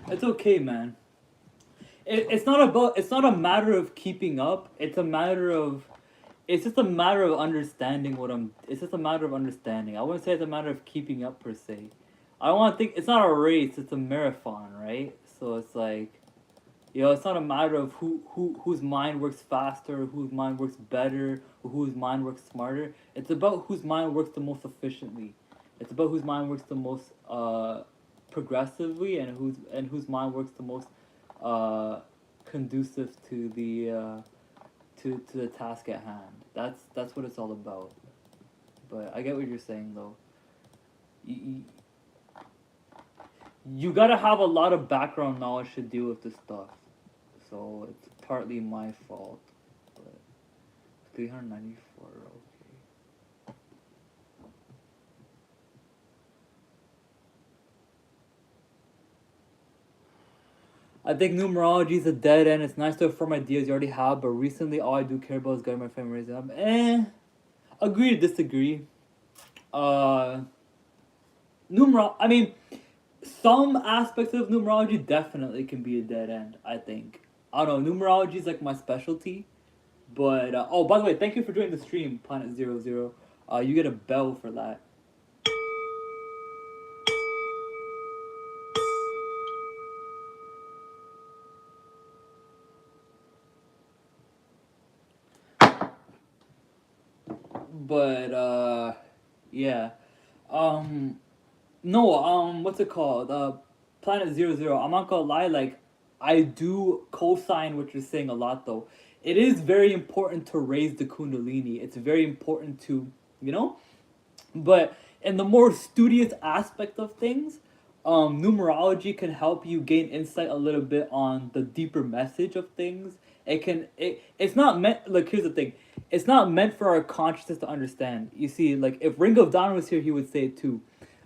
It's okay, man. It's not about. It's not a matter of keeping up. It's a matter of. It's just a matter of understanding what I'm. It's just a matter of understanding. I wouldn't say it's a matter of keeping up per se. I want to think it's not a race. It's a marathon, right? So it's like, it's not a matter of whose mind works faster, whose mind works better, or whose mind works smarter. It's about whose mind works the most efficiently. It's about whose mind works the most progressively, and whose mind works the most uh, conducive to the task at hand. That's what it's all about. But I get what you're saying though. You, you gotta have a lot of background knowledge to deal with this stuff. So it's partly my fault. But 394, okay. I think numerology is a dead end. It's nice to affirm ideas you already have, but recently all I do care about is getting my family raised up. Agree to disagree. Uh, I mean, some aspects of numerology definitely can be a dead end. I think. I don't know. Numerology is like my specialty, but oh, by the way, thank you for joining the stream, Planet 00. You get a bell for that. But yeah. Um, no. What's it called? Planet 00. I'm not gonna lie. Like, I do co-sign what you're saying a lot, though. It is very important to raise the Kundalini. It's very important to, you know, but in the more studious aspect of things, numerology can help you gain insight a little bit on the deeper message of things. It's not meant, like, here's the thing. It's not meant for our consciousness to understand. You see, like, if Ring of Dawn was here, he would say it too.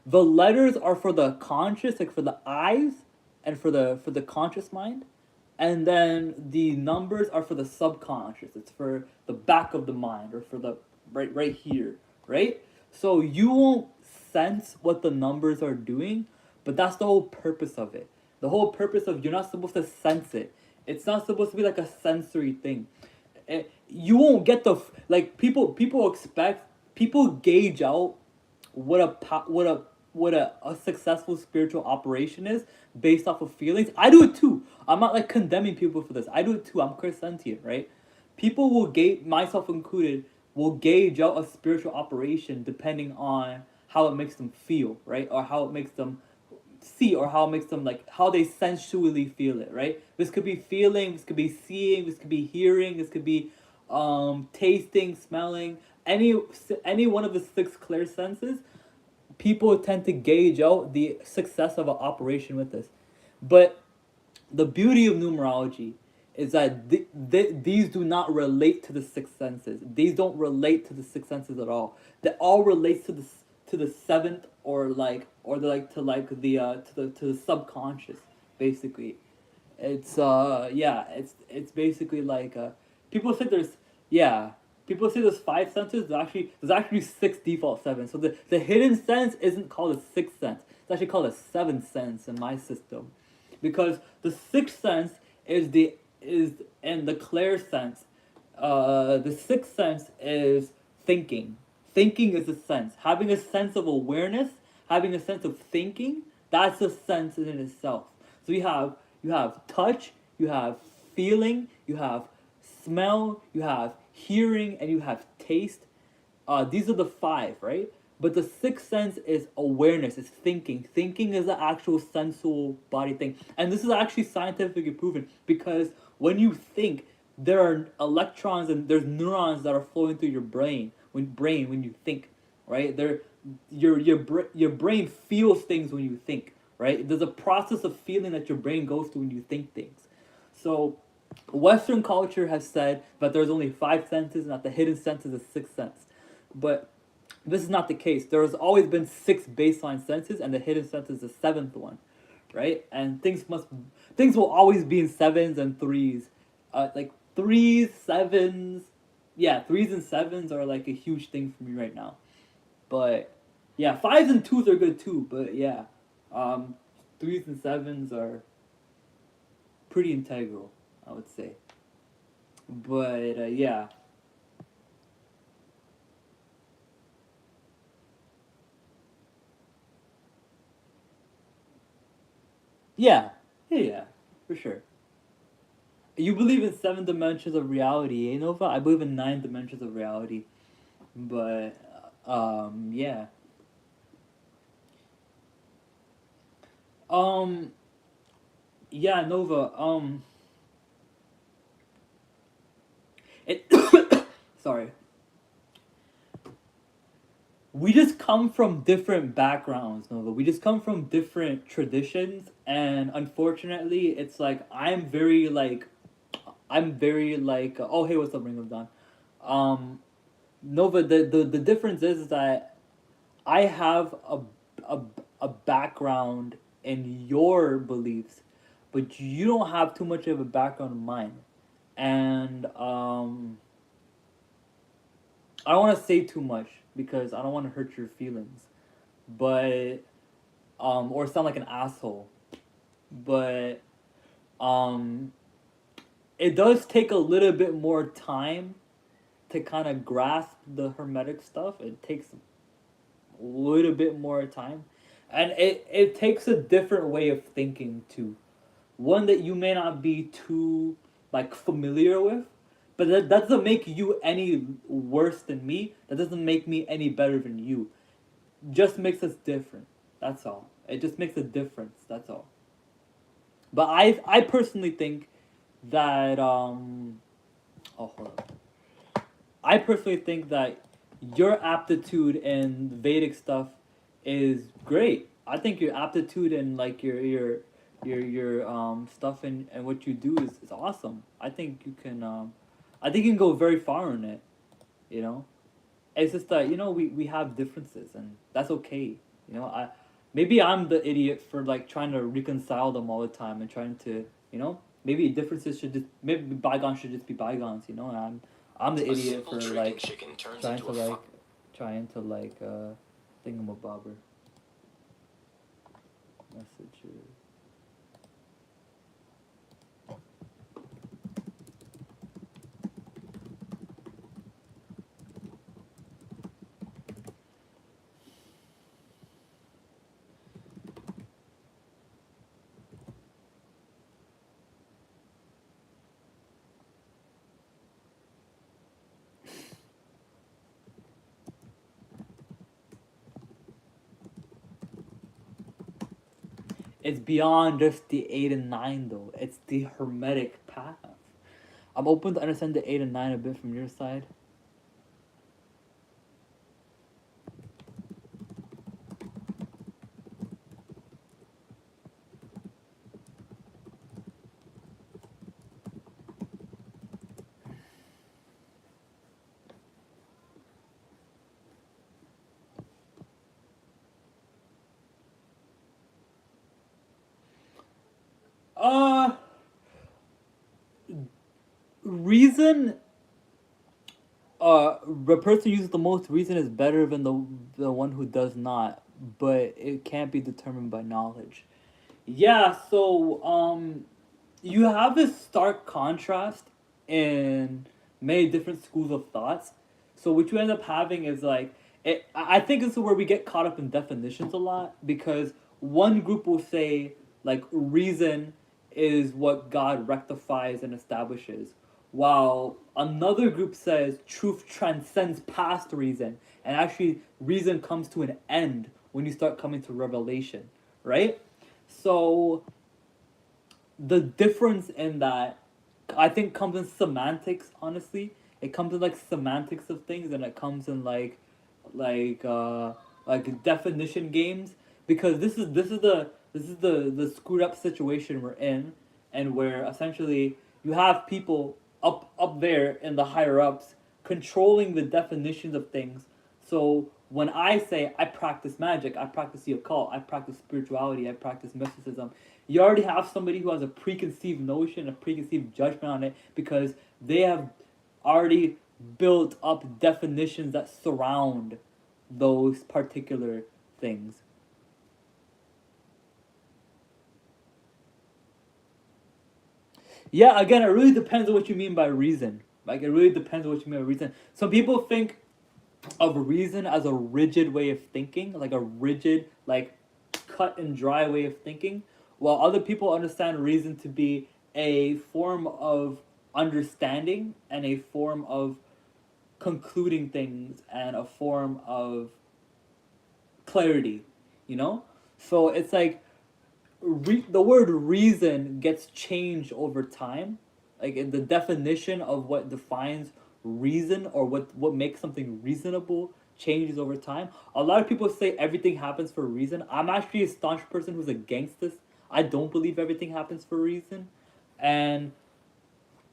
The letters are for the conscious, like for the eyes, and for the conscious mind, and then the numbers are for the subconscious. It's for the back of the mind, or for the right here, right? So you won't sense what the numbers are doing, but that's the whole purpose of it. The whole purpose of, you're not supposed to sense it. It's not supposed to be like a sensory thing. You won't get like, people gauge out what a successful spiritual operation is based off of feelings. I do it too. I'm not like condemning people for this. I do it too. I'm clairsentient, right? People will gauge, myself included, will gauge out a spiritual operation depending on how it makes them feel, right? Or how it makes them see, or how it makes them, like, how they sensually feel it, right? This could be feeling, this could be seeing, this could be hearing, this could be tasting, smelling, any one of the six clear senses. People tend to gauge out the success of an operation with this. But the beauty of numerology is that these do not relate to the six senses. These don't relate to the six senses at all. They all relates to the seventh, or like, or the, like, to like the to the subconscious, basically. It's yeah, it's basically like people say there's yeah, people say there's five senses. There's actually six default sevens. So the hidden sense isn't called a sixth sense. It's actually called a seventh sense in my system, because the sixth sense is in the clear sense. The sixth sense is thinking. Thinking is a sense. Having a sense of awareness, having a sense of thinking, that's a sense in itself. So you have touch, you have feeling, you have smell, you have hearing, and you have taste. These are the five, right? But the sixth sense is awareness, is thinking. Thinking is the actual sensual body thing. And this is actually scientifically proven, because when you think, there are electrons and there's neurons that are flowing through your brain when you think, right? Your brain feels things when you think, right? There's a process of feeling that your brain goes through when you think things. So Western culture has said that there's only five senses and that the hidden sense is a sixth sense. But this is not the case. There has always been six baseline senses, and the hidden sense is the seventh one, right? And things will always be in sevens and threes, like threes, sevens, yeah, threes and sevens are like a huge thing for me right now. But yeah, fives and twos are good too. But yeah, um, threes and sevens are pretty integral, I would say. But yeah, yeah, Yeah, for sure. You believe in seven dimensions of reality, eh, Nova? I believe in nine dimensions of reality. But yeah. Um, yeah, Nova. It. Sorry. We just come from different backgrounds, Nova. We just come from different traditions, and unfortunately, it's like oh hey, what's up, Ring of Dawn? Um, Nova. The difference is that I have a a background in your beliefs, but you don't have too much of a background in mine, and I don't want to say too much because I don't want to hurt your feelings, but or sound like an asshole, but um, it does take a little bit more time to kind of grasp the hermetic stuff. It takes a little bit more time, and it takes a different way of thinking too, one that you may not be too like familiar with, but that doesn't make you any worse than me. That doesn't make me any better than you. Just makes us different. That's all. It just makes a difference. That's all. But I personally think that oh hold on. I personally think that your aptitude in Vedic stuff is great. I think your aptitude and like your stuff and what you do is awesome. I think you can go very far in it, you know? It's just that, we have differences and that's okay. I maybe I'm the idiot for like trying to reconcile them all the time and trying to, maybe differences should just maybe bygones should just be bygones, and I'm the idiot for like trying to like trying to like thingamabobber messages. It's beyond just the 8 and 9 though. It's the hermetic path. I'm open to understand the 8 and 9 a bit from your side. Uh Reason, the person who uses the most reason is better than the one who does not, but it can't be determined by knowledge. Yeah, so you have this stark contrast in many different schools of thoughts. So what you end up having is like I think this is where we get caught up in definitions a lot because one group will say like reason is what God rectifies and establishes, while another group says truth transcends past reason and actually reason comes to an end when you start coming to revelation, right? So the difference in that I think comes in semantics. Honestly, it comes in like semantics of things, and it comes in like like definition games because this is the screwed up situation we're in, and where essentially you have people up there in the higher ups controlling the definitions of things. So when I say I practice magic, I practice the occult, I practice spirituality, I practice mysticism, you already have somebody who has a preconceived notion, a preconceived judgment on it because they have already built up definitions that surround those particular things. Yeah, again, it really depends on what you mean by reason. Like, it really depends on what you mean by reason. Some people think of reason as a rigid way of thinking, like a rigid, like cut and dry way of thinking, while other people understand reason to be a form of understanding and a form of concluding things and a form of clarity, you know? So it's like the word reason gets changed over time. Like in the definition of what defines reason or what makes something reasonable changes over time. A lot of people say everything happens for a reason. I'm actually a staunch person who's against this. I don't believe everything happens for a reason. And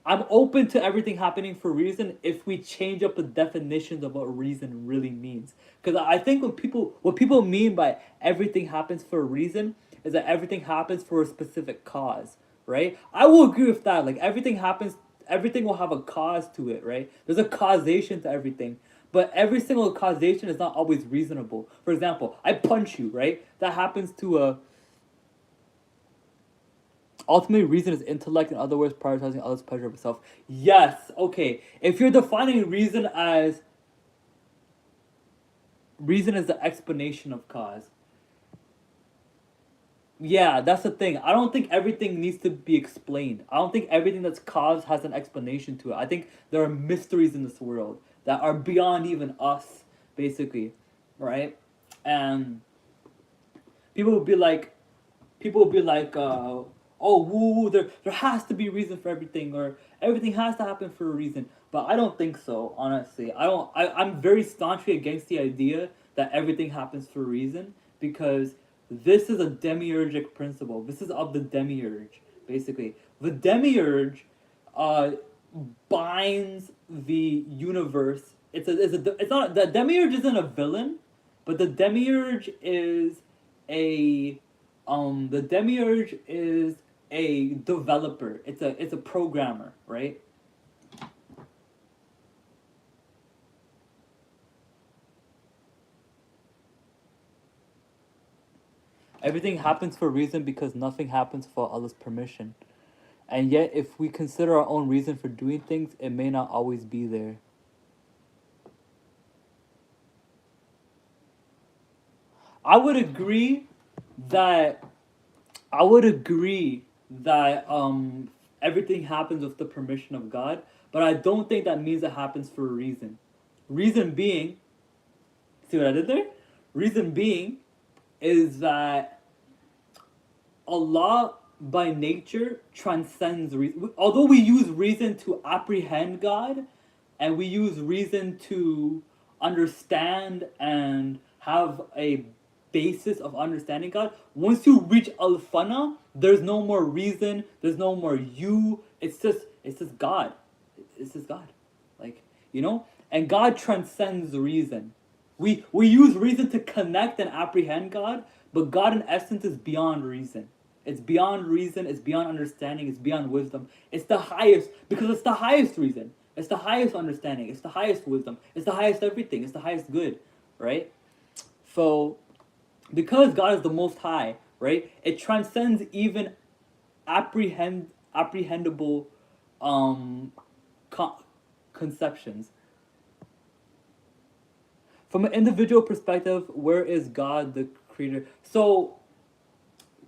I'm open to everything happening for a reason if we change up the definitions of what reason really means. Because I think what people mean by everything happens for a reason is that everything happens for a specific cause, right? I will agree with that. Like everything happens, everything will have a cause to it, right? There's a causation to everything. But every single causation is not always reasonable. For example, I punch you, right? That happens to a ultimately, reason is intellect, in other words, prioritizing others' pleasure of self. Yes, okay. If you're defining reason as the explanation of cause, yeah, that's the thing. I don't think everything needs to be explained. I don't think everything that's caused has an explanation to it. I think there are mysteries in this world that are beyond even us, basically, right? And people would be like, oh, woo, there has to be a reason for everything, or everything has to happen for a reason. But I don't think so, honestly. I'm very staunchly against the idea that everything happens for a reason, because this is a demiurgic principle. This is of the demiurge, basically. The demiurge uh, binds the universe. It's not, the demiurge isn't a villain, but the demiurge is a the demiurge is a developer. It's a programmer, right? Everything happens for a reason because nothing happens without Allah's permission. And yet, if we consider our own reason for doing things, it may not always be there. I would agree that I would agree that everything happens with the permission of God, but I don't think that means it happens for a reason. Reason being, see what I did there? Reason being is that Allah by nature transcends reason. Although we use reason to apprehend God, and we use reason to understand and have a basis of understanding God, once you reach al-fana, there's no more reason, there's no more you. It's just God. It's just God. Like, you know? And God transcends reason. We use reason to connect and apprehend God, but God in essence is beyond reason. It's beyond reason, it's beyond understanding, it's beyond wisdom. It's the highest, because it's the highest reason. It's the highest understanding, it's the highest wisdom, it's the highest everything, it's the highest good, right? So, because God is the most high, right? It transcends even apprehendable um conceptions. From an individual perspective, where is God the creator? So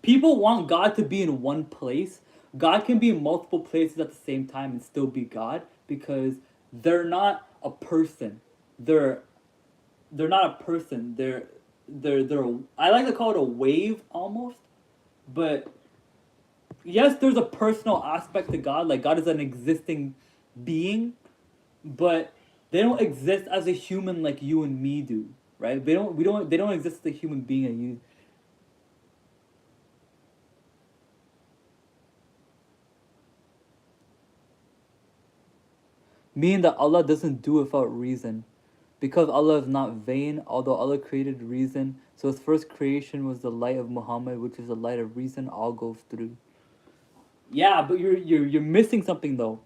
people want God to be in one place. God can be in multiple places at the same time and still be God, because they're not a person. They're they're not a person. I like to call it a wave almost, but yes, there's a personal aspect to God. Like God is an existing being, but they don't exist as a human like you and me do, right? They don't exist as a human being and you. Meaning that Allah doesn't do it without reason. Because Allah is not vain, although Allah created reason, so his first creation was the light of Muhammad, which is the light of reason all goes through. Yeah, but you're missing something though.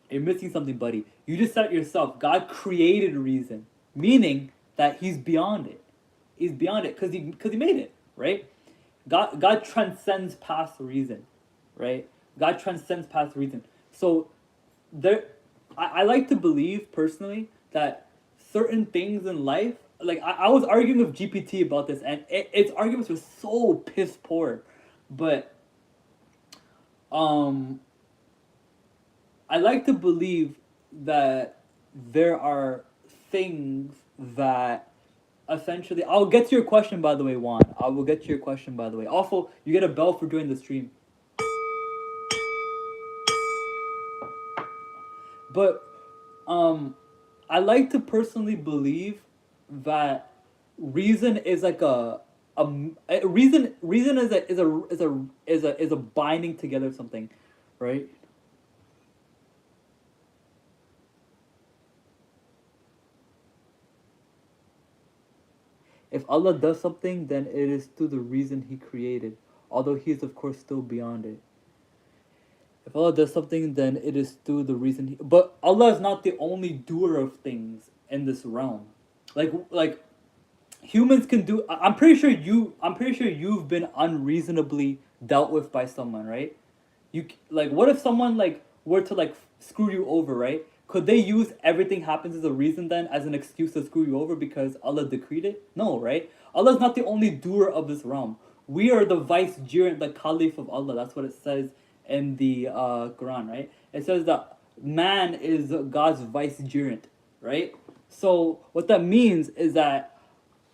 You're missing something, buddy. You just said it yourself. God created reason, meaning that he's beyond it. He's beyond it because he made it, right? God transcends past reason, right? God transcends past reason. So there, I like to believe personally that certain things in life, like I was arguing with GPT about this, and its arguments were so piss poor. But um, I like to believe that there are things that essentially. I'll get to your question, by the way, Juan. I will get to your question, by the way. Also, you get a bell for joining the stream. But um, I like to personally believe that reason is like a reason is a binding together of something, right? If Allah does something, then it is through the reason He created, although He is of course still beyond it. If Allah does something, then it is through the reason He. But Allah is not the only doer of things in this realm. Like humans can do. I'm pretty sure you. I'm pretty sure you've been unreasonably dealt with by someone, right? Like, what if someone like were to like screw you over, right? Could they use everything happens as a reason then as an excuse to screw you over because Allah decreed it? No, right? Allah is not the only doer of this realm. We are the vicegerent, the caliph of Allah. That's what it says in the Quran, right? It says that man is God's vicegerent, right? So what that means is that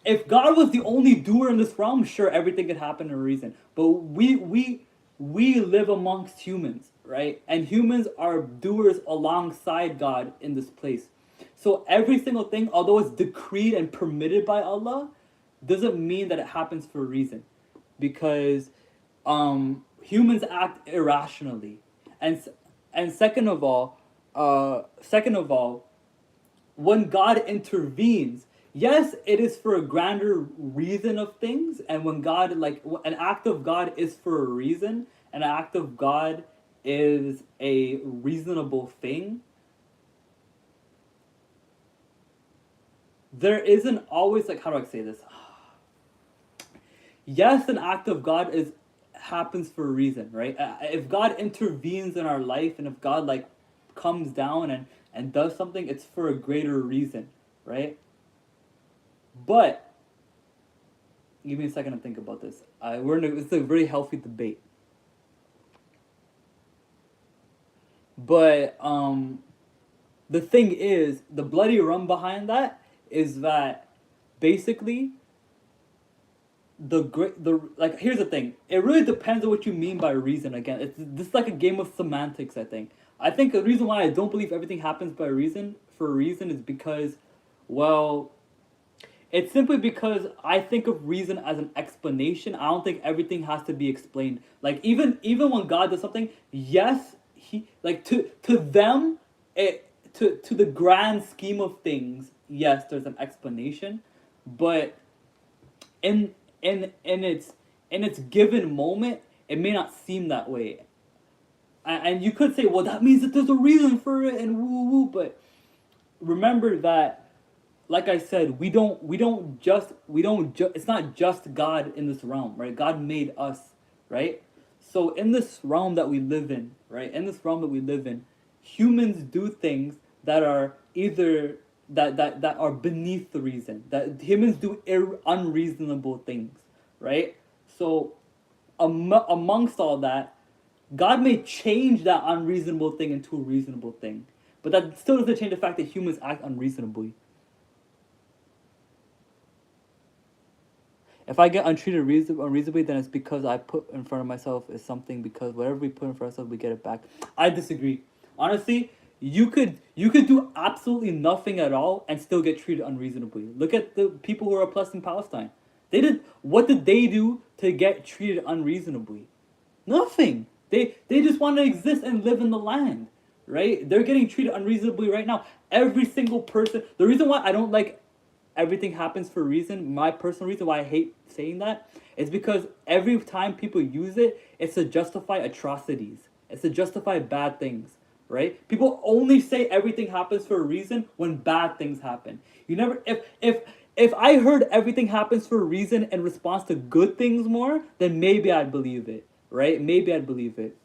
if God was the only doer in this realm, sure, everything could happen in a reason. But we live amongst humans, right? And humans are doers alongside God in this place. So every single thing, although it's decreed and permitted by Allah, doesn't mean that it happens for a reason, because humans act irrationally, and second of all, when God intervenes, yes, it is for a grander reason of things, and when God, like, an act of God is for a reason, an act of God is a reasonable thing, there isn't always, like, how do I say this? Yes, an act of God is happens for a reason, right? If God intervenes in our life, and if God, like, comes down and does something, it's for a greater reason, right? But give me a second to think about this. It's a very healthy debate. But the thing is, the bloody rum behind that is that basically the like, here's the thing. It really depends on what you mean by reason. Again, it's this is like a game of semantics. I think the reason why I don't believe everything happens by reason for a reason is because, well, it's simply because I think of reason as an explanation. I don't think everything has to be explained. Like, even when God does something, yes, he, like, to them, it to the grand scheme of things, yes, there's an explanation, but in in its given moment, it may not seem that way. And you could say, well, that means that there's a reason for it and woo woo, but remember that, like I said, it's not just God in this realm, right? God made us, right? So in this realm that we live in, right? In this realm that we live in, humans do things that are either that are beneath the reason. That humans do unreasonable things, right? So amongst all that, God may change that unreasonable thing into a reasonable thing. But that still doesn't change the fact that humans act unreasonably. If I get untreated unreasonably, then it's because I put in front of myself is something. Because whatever we put in front of ourselves, we get it back. I disagree. Honestly, you could do absolutely nothing at all and still get treated unreasonably. Look at the people who are oppressed in Palestine. What did they do to get treated unreasonably? Nothing. They just want to exist and live in the land, right? They're getting treated unreasonably right now. Every single person. The reason why I don't like everything happens for a reason, my personal reason why I hate saying that, is because every time people use it, it's to justify atrocities. It's to justify bad things, right? People only say everything happens for a reason when bad things happen. You never if I heard everything happens for a reason in response to good things more, then maybe I'd believe it, right? Maybe I'd believe it.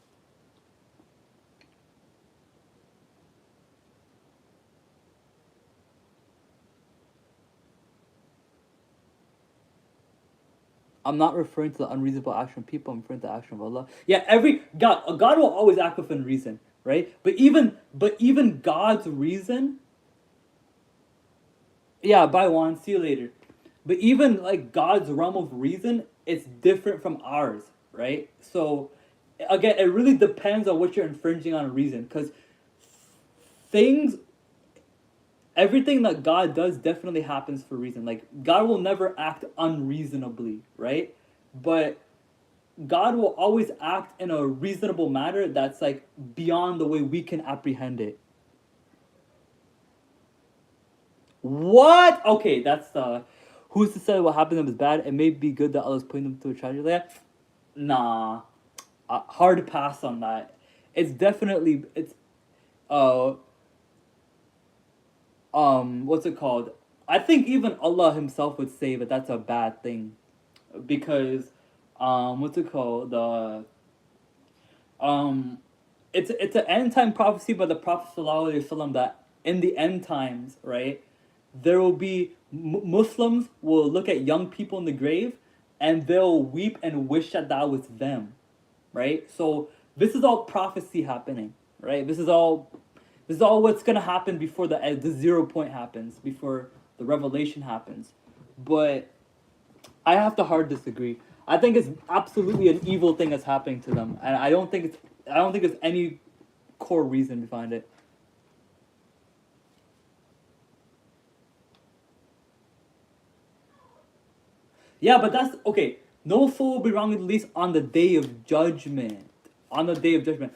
I'm not referring to the unreasonable action of people. I'm referring to the action of Allah. Yeah, every God will always act within reason, right? But even God's reason. Yeah, bye Juan. See you later. But even like God's realm of reason, it's different from ours, right? So again, it really depends on what you're infringing on reason, because things everything that God does definitely happens for a reason. Like God will never act unreasonably, right? But God will always act in a reasonable manner that's like beyond the way we can apprehend it. What? Okay, that's who's to say what happened to them is bad? It may be good that Allah's putting them through a tragedy like that. Nah, hard pass on that. It's definitely it's uh what's it called? I think even Allah Himself would say that that's a bad thing, because what's it called? Um it's an end time prophecy by the Prophet Sallallahu Alaihi Wasallam that in the end times, right, there will be Muslims will look at young people in the grave and they'll weep and wish that that was them, right? So this is all prophecy happening, right? This is all what's gonna happen before the 0 point happens, before the revelation happens. But I have to hard disagree. I think it's absolutely an evil thing that's happening to them, and I don't think there's any core reason behind it. Yeah, but that's okay. No fool will be wrong at least on the day of judgment. On the day of judgment.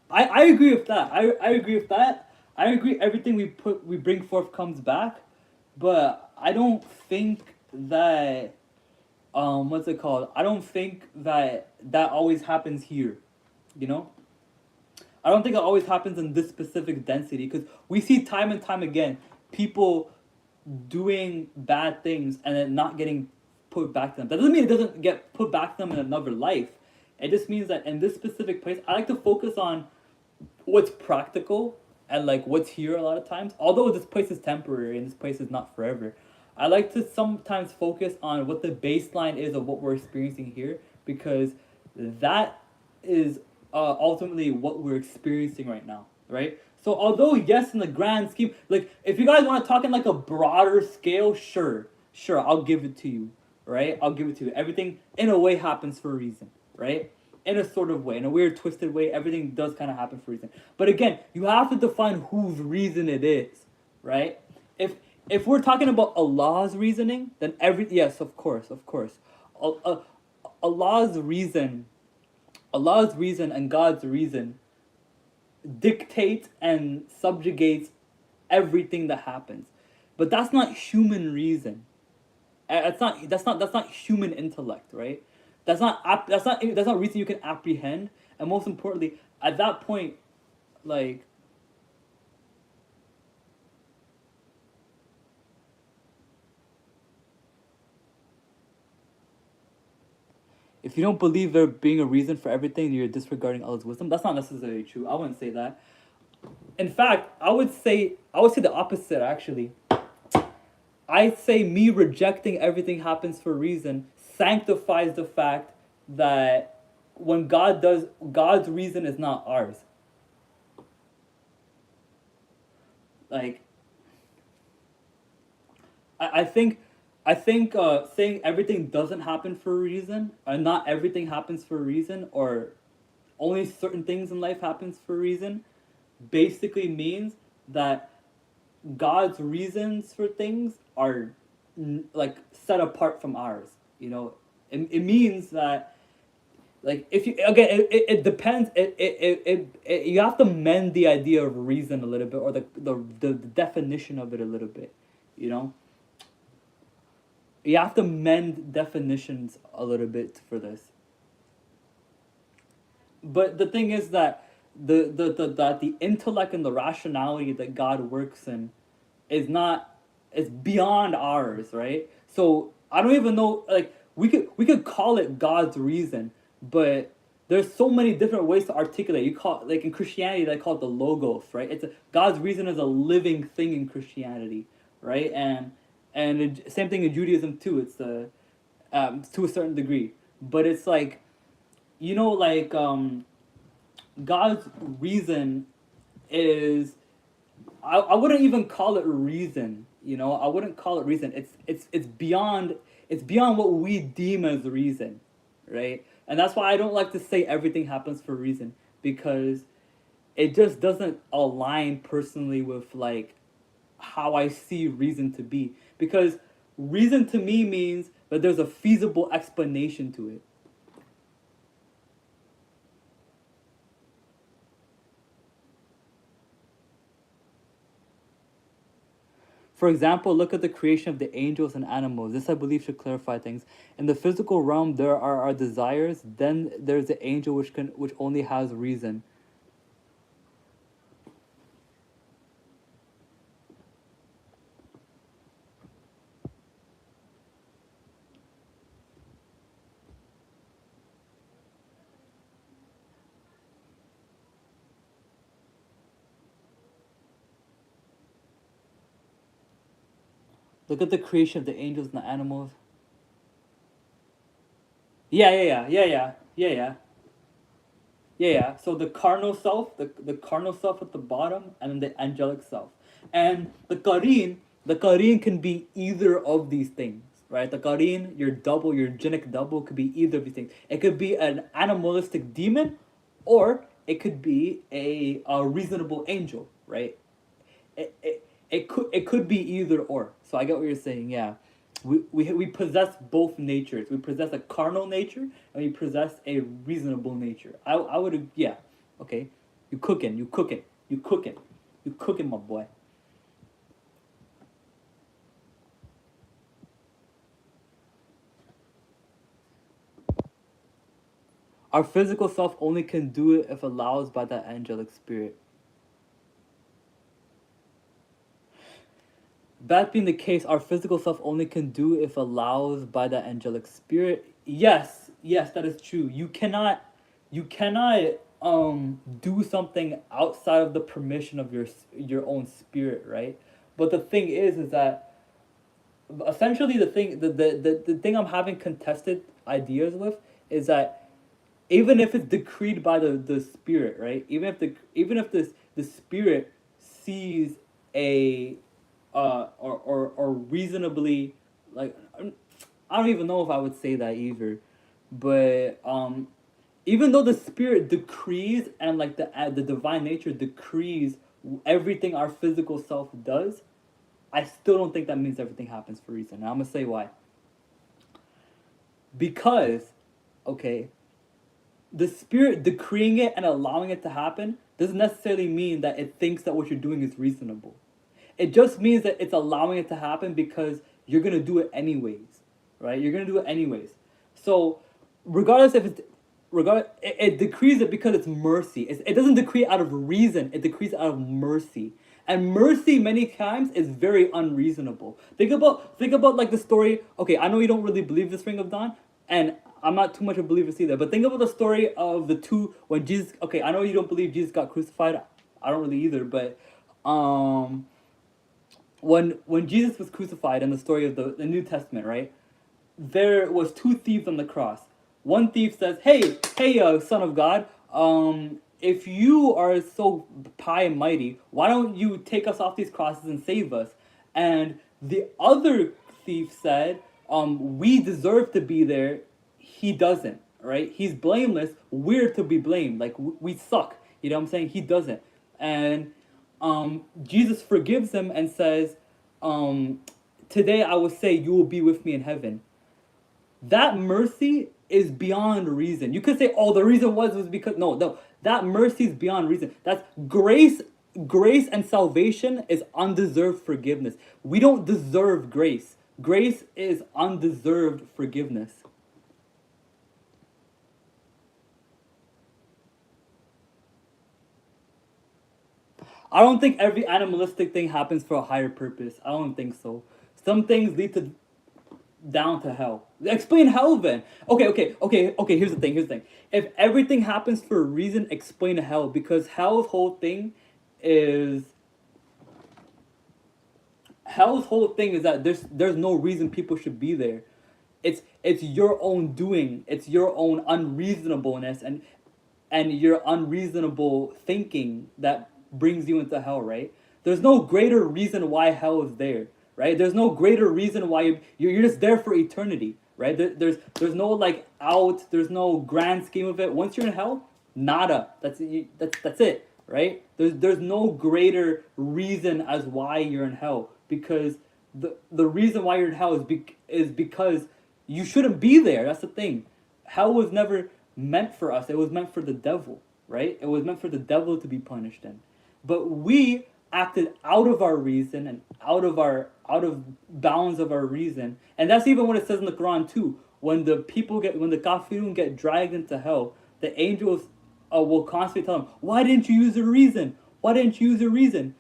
I agree with that. I agree with that. I agree everything we bring forth comes back, but I don't think that what's it called? I don't think that that always happens here. You know? I don't think it always happens in this specific density, because we see time and time again people doing bad things and then not getting put back to them. That doesn't mean it doesn't get put back to them in another life. It just means that in this specific place, I like to focus on what's practical and like what's here a lot of times. Although this place is temporary and this place is not forever, I like to sometimes focus on what the baseline is of what we're experiencing here, because that is ultimately what we're experiencing right now, right? So although yes, in the grand scheme, like if you guys want to talk in like a broader scale, sure, I'll give it to you, right? I'll give it to you. Everything in a way happens for a reason, right? In a sort of way, in a weird twisted way, everything does kind of happen for a reason. But again, you have to define whose reason it is, right? If we're talking about Allah's reasoning, then yes, of course, Al- uh, Allah's reason, Allah's reason and God's reason dictates and subjugates everything that happens. But that's not human reason. That's not human intellect, right? That's not reason you can apprehend. And most importantly, at that point, like if you don't believe there being a reason for everything, you're disregarding Allah's wisdom. That's not necessarily true. I wouldn't say that. In fact, I would say the opposite actually. I'd say me rejecting everything happens for a reason sanctifies the fact that when God does, God's reason is not ours. Like I think saying everything doesn't happen for a reason, or not everything happens for a reason, or only certain things in life happens for a reason, basically means that God's reasons for things are like set apart from ours. It means that like if you again it depends you have to mend the idea of reason a little bit, or the definition of it a little bit. You know, you have to mend definitions a little bit for this. But the thing is that the intellect and the rationality that God works in is not is beyond ours, right? So I don't even know, like we could call it God's reason, but there's so many different ways to articulate. You call, like in Christianity they call it the logos, right? God's reason is a living thing in Christianity, right? And and same thing in Judaism too. It's to a certain degree, but it's like, like God's reason is, I wouldn't even call it reason. I wouldn't call it reason. It's beyond what we deem as reason, right? And that's why I don't like to say everything happens for a reason, because it just doesn't align personally with like how I see reason to be. Because reason to me means that there's a feasible explanation to it. For example, look at the creation of the angels and animals. This, I believe, should clarify things. In the physical realm, there are our desires. Then there's the angel, which only has reason. Look at the creation of the angels and the animals. Yeah, yeah, yeah, yeah, yeah, yeah, yeah. Yeah, yeah. So the carnal self, the carnal self at the bottom, and then the angelic self. And the Karin can be either of these things, right? The Karin, your double, your genic double, could be either of these things. It could be an animalistic demon, or it could be a reasonable angel, right? It could be either or. So I get what you're saying. Yeah, we possess both natures. We possess a carnal nature and we possess a reasonable nature. I would, yeah. Okay, you cooking, my boy. Our physical self only can do it if allowed by that angelic spirit. That being the case, our physical self only can do if allowed by the angelic spirit. Yes, yes, that is true. You cannot do something outside of the permission of your own spirit, right? But the thing is that essentially the thing I'm having contested ideas with is that even if it's decreed by the spirit, right? Even if the spirit sees a or reasonably, like, I don't even know if I would say that either, but even though the spirit decrees and like the divine nature decrees everything our physical self does, I still don't think that means everything happens for a reason. And I'm gonna say why. Because, okay, the spirit decreeing it and allowing it to happen doesn't necessarily mean that it thinks that what you're doing is reasonable. It just means that it's allowing it to happen because you're gonna do it anyways, right? You're gonna do it anyways. So, regardless if it's it decrees it because it's mercy. It doesn't decree out of reason. It decrees out of mercy. And mercy many times is very unreasonable. Think about like the story. Okay, I know you don't really believe this Ring of Dawn, and I'm not too much of a believer either. But think about the story of the two when Jesus. Okay, I know you don't believe Jesus got crucified. I don't really either, but um when Jesus was crucified in the story of the New Testament, right? There was two thieves on the cross. One thief says, "Hey, Son of God, if you are so high and mighty, why don't you take us off these crosses and save us?" And the other thief said, "We deserve to be there. He doesn't, right? He's blameless. We're to be blamed. Like we suck. You know what I'm saying? He doesn't." And Jesus forgives him and says, um, "Today I will say you will be with me in heaven." That mercy is beyond reason. You could say, "Oh, the reason was because," no, no. That mercy is beyond reason. That's grace. Grace and salvation is undeserved forgiveness. We don't deserve grace. Grace is undeserved forgiveness. I don't think every animalistic thing happens for a higher purpose. I don't think so. Some things lead to down to hell. Explain hell then. Okay. Here's the thing. If everything happens for a reason, explain hell, because hell's whole thing is Hell's whole thing is that there's no reason people should be there. It's your own doing. It's your own unreasonableness and your unreasonable thinking that brings you into hell, right? There's no greater reason why hell is there, right? There's no greater reason why you're just there for eternity, right? There's no like out. There's no grand scheme of it. Once you're in hell, nada. That's it, right? There's no greater reason as why you're in hell because the reason why you're in hell is because you shouldn't be there. That's the thing. Hell was never meant for us. It was meant for the devil, right? It was meant for the devil to be punished in. But we acted out of our reason and out of bounds of our reason. And that's even what it says in the Quran too. When the kafirun get dragged into hell, the angels will constantly tell them, "Why didn't you use a reason? Why didn't you use a reason?"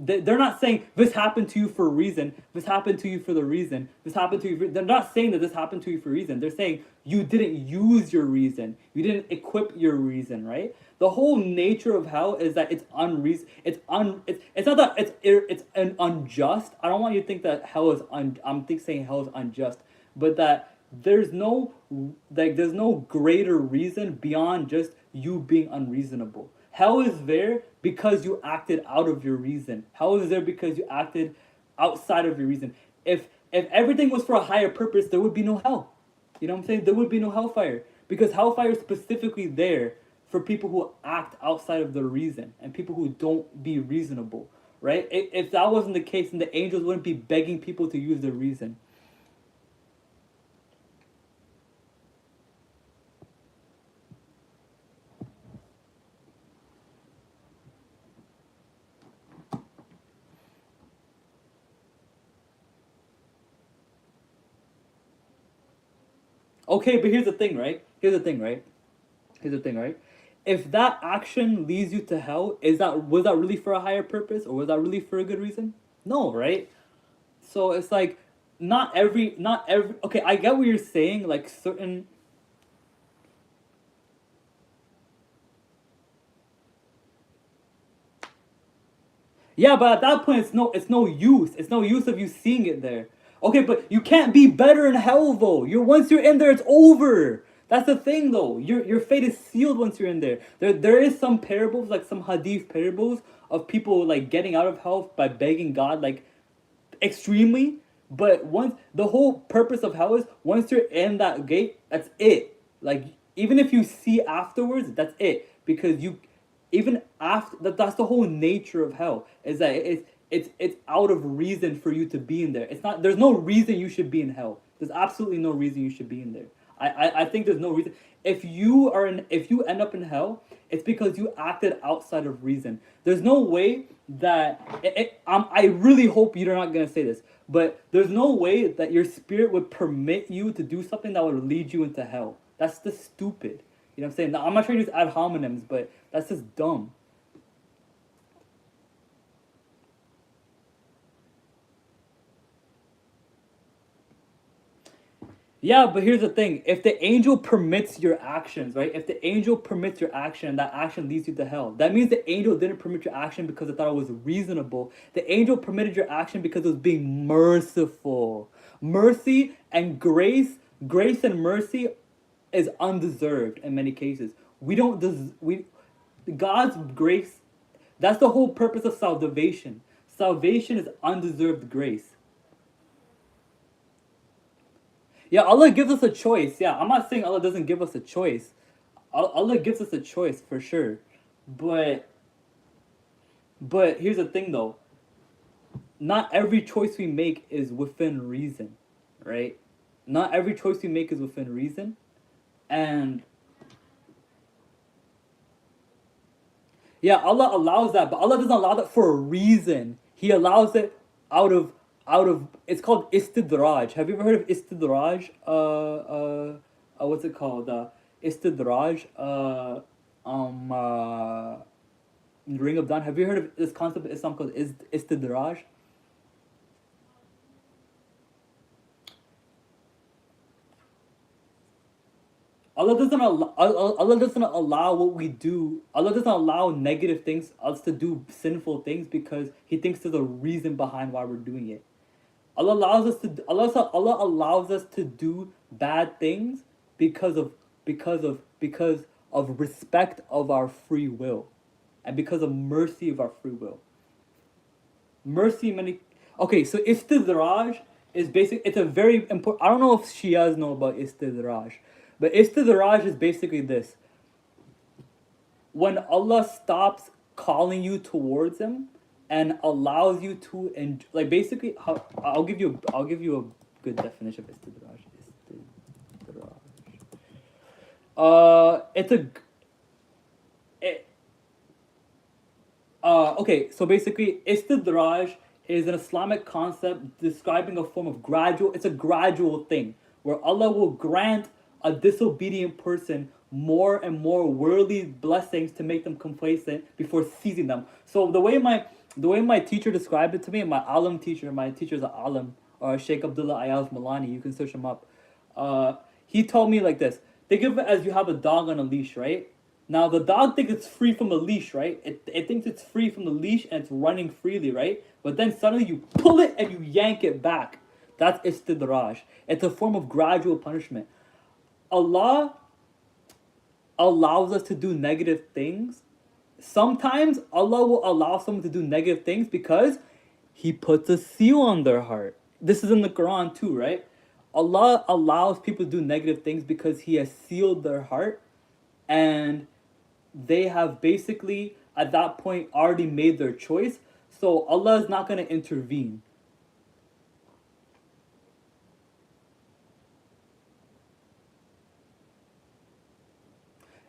They're not saying this happened to you for a reason. This happened to you for the reason. This happened to you. They're not saying that this happened to you for a reason. They're saying you didn't use your reason. You didn't equip your reason. Right. The whole nature of hell is that it's unreason. It's not that it's an unjust. I don't want you to think that hell is saying hell is unjust, but that there's no greater reason beyond just you being unreasonable. Hell is there because you acted out of your reason. Hell is there because you acted outside of your reason. If everything was for a higher purpose, there would be no hell. You know what I'm saying? There would be no hellfire. Because hellfire is specifically there for people who act outside of their reason and people who don't be reasonable. Right? If that wasn't the case, then the angels wouldn't be begging people to use their reason. Okay, but here's the thing, right? Here's the thing, right? Here's the thing, right? If that action leads you to hell, was that really for a higher purpose or was that really for a good reason? No, right? So it's like not every okay, I get what you're saying, like certain. Yeah, but at that point it's no use. It's no use of you seeing it there. Okay, but you can't be better in hell though. Once you're in there, it's over. That's the thing though. Your fate is sealed once you're in there. There is some parables, like some hadith parables of people like getting out of hell by begging God like extremely. But once the whole purpose of hell is once you're in that gate, that's it. Like even if you see afterwards, that's it. Because you even after that's the whole nature of hell is that it's out of reason for you to be in there. It's not there's no reason you should be in hell. There's absolutely no reason you should be in there. I think there's no reason. If you end up in hell, it's because you acted outside of reason. There's no way that I really hope you're not gonna say this, but there's no way that your spirit would permit you to do something that would lead you into hell. That's just stupid. You know what I'm saying? Now, I'm not trying to use ad hominems, but that's just dumb. Yeah, but here's the thing. If the angel permits your actions, right? If the angel permits your action and that action leads you to hell, that means the angel didn't permit your action because it thought it was reasonable. The angel permitted your action because it was being merciful. Mercy and grace and mercy is undeserved in many cases. We don't we God's grace, that's the whole purpose of salvation. Salvation is undeserved grace. Yeah, Allah gives us a choice. Yeah, I'm not saying Allah doesn't give us a choice. Allah gives us a choice for sure. But here's the thing though. Not every choice we make is within reason, right? Not every choice we make is within reason. And yeah, Allah allows that, but Allah doesn't allow that for a reason. He allows it out of it's called istidraj. Have you ever heard of istidraj? What's it called? Istidraj. Ring of Dawn. Have you heard of this concept of Islam called istidraj? Allah doesn't allow what we do. Allah doesn't allow negative things, us to do sinful things, because He thinks there's a reason behind why we're doing it. Allah allows us to do bad things because of respect of our free will, and because of mercy of our free will. Mercy many. Okay, so istidraj is basic. It's a very important. I don't know if Shias know about istidraj, but istidraj is basically this: when Allah stops calling you towards Him and allows you to, and like basically, I'll give you a good definition of istidraj. Istidraj. It's a it, okay, so basically, istidraj is an Islamic concept describing a form of gradual. It's a gradual thing where Allah will grant a disobedient person more and more worldly blessings to make them complacent before seizing them. So the way my teacher described it to me, my teacher's an alim, Sheikh Abdullah Ayaz Malani. You can search him up. He told me like this: think of it as you have a dog on a leash, right? Now the dog thinks it's free from the leash, right? It thinks it's free from the leash and it's running freely, right? But then suddenly you pull it and you yank it back. That's istidraj. It's a form of gradual punishment. Allah allows us to do negative things. Sometimes Allah will allow someone to do negative things because He puts a seal on their heart. This is in the Quran too, right? Allah allows people to do negative things because He has sealed their heart, and they have basically at that point already made their choice. So Allah is not going to intervene.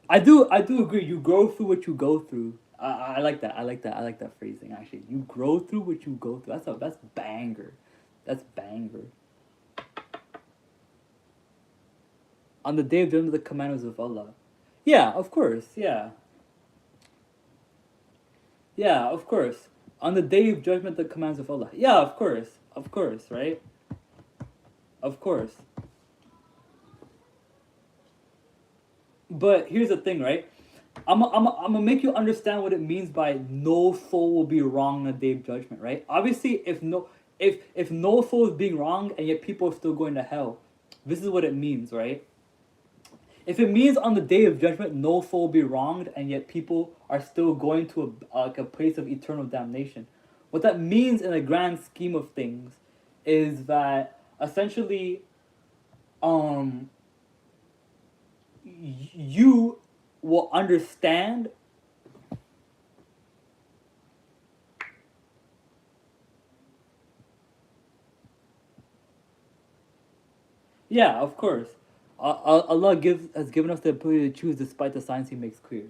I do agree. You grow through what you go through. I like that. I like that phrasing actually. You grow through what you go through. That's banger. That's banger. On the day of judgment, the commandments of Allah. Yeah, of course. Yeah. Yeah, of course. On the day of judgment, the commands of Allah. Yeah, of course. Of course, right? Of course. But here's the thing, right? I'm gonna make you understand what it means by no soul will be wrong on the day of judgment, right? Obviously, if no soul is being wronged and yet people are still going to hell, this is what it means, right? If it means on the day of judgment no soul will be wronged and yet people are still going to a place of eternal damnation, what that means in the grand scheme of things is that essentially, um, you will understand. Yeah, of course. Allah has given us the ability to choose despite the signs He makes clear.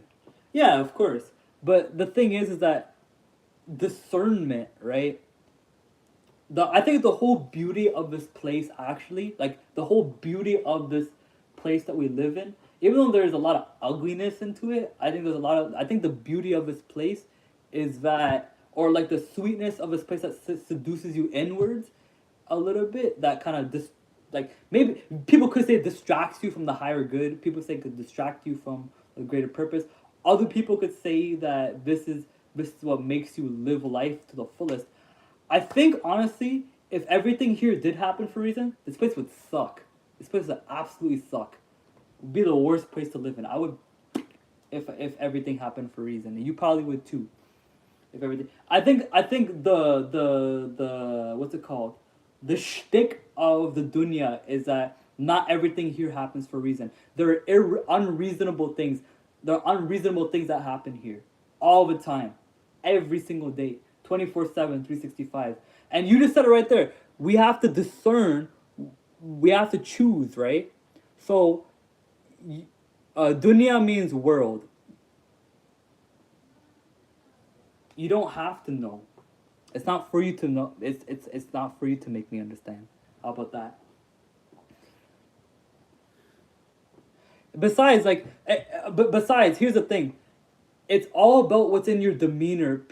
Yeah, of course. But the thing is that discernment, right? I think the whole beauty of this place, actually, like the whole beauty of this place that we live in, even though there's a lot of ugliness into it, I think the beauty of this place is that, or like the sweetness of this place that seduces you inwards a little bit, that kind of like maybe people could say it distracts you from the higher good. People say it could distract you from a greater purpose. Other people could say that this is what makes you live life to the fullest. I think honestly, if everything here did happen for a reason, this place would suck. This place would absolutely suck. It would be the worst place to live in. I would, if everything happened for a reason, and you probably would too. If everything, I think the what's it called? The shtick of the dunya is that not everything here happens for a reason. There are unreasonable things. There are unreasonable things that happen here all the time, every single day, 24/7, 365. And you just said it right there. We have to discern. We have to choose, right? So, dunya means world. You don't have to know. It's not for you to know. It's not for you to make me understand. How about that? Besides, but besides, here's the thing. It's all about what's in your demeanor.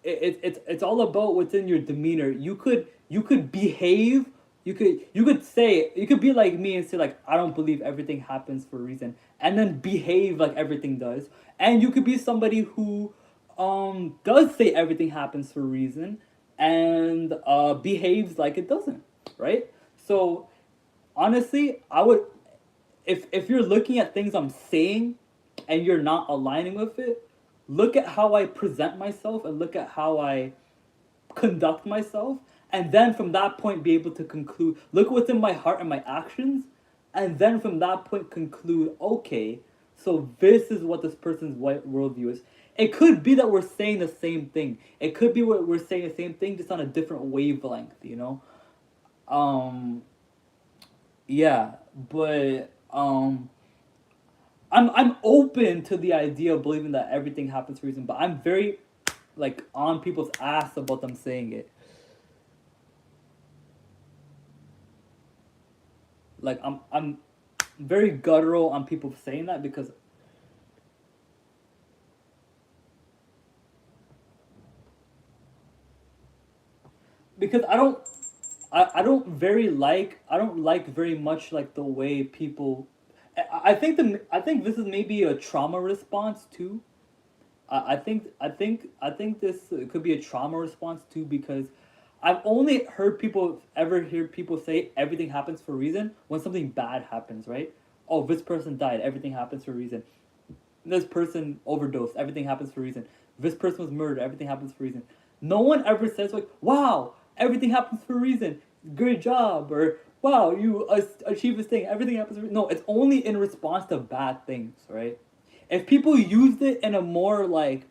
It's all about what's in your demeanor. You could behave you could be like me and say like I don't believe everything happens for a reason, and then behave like everything does. And you could be somebody who does say everything happens for a reason, and behaves like it doesn't, right? So honestly, I would, if you're looking at things I'm saying and you're not aligning with it, look at how I present myself and look at how I conduct myself, and then from that point be able to conclude, look what's in my heart and my actions, and then from that point conclude, okay, so this is what this person's worldview is. It could be that we're saying the same thing, it could be what we're saying the same thing just on a different wavelength, you know. um yeah, but I'm open to the idea of believing that everything happens for a reason, but I'm very like on people's ass about them saying it. Like I'm very guttural on people saying that because I don't very like I don't like very much like the way people I think this is maybe a trauma response too. I think this could be a trauma response too, because I've only heard people ever hear people say everything happens for a reason when something bad happens, right? Oh, this person died, everything happens for a reason. This person overdosed, everything happens for a reason. This person was murdered, everything happens for a reason. No one ever says like, "Wow, everything happens for a reason. Great job," or "Wow, you achieved this thing. Everything happens for a reason." No, it's only in response to bad things, right? If people used it in a more like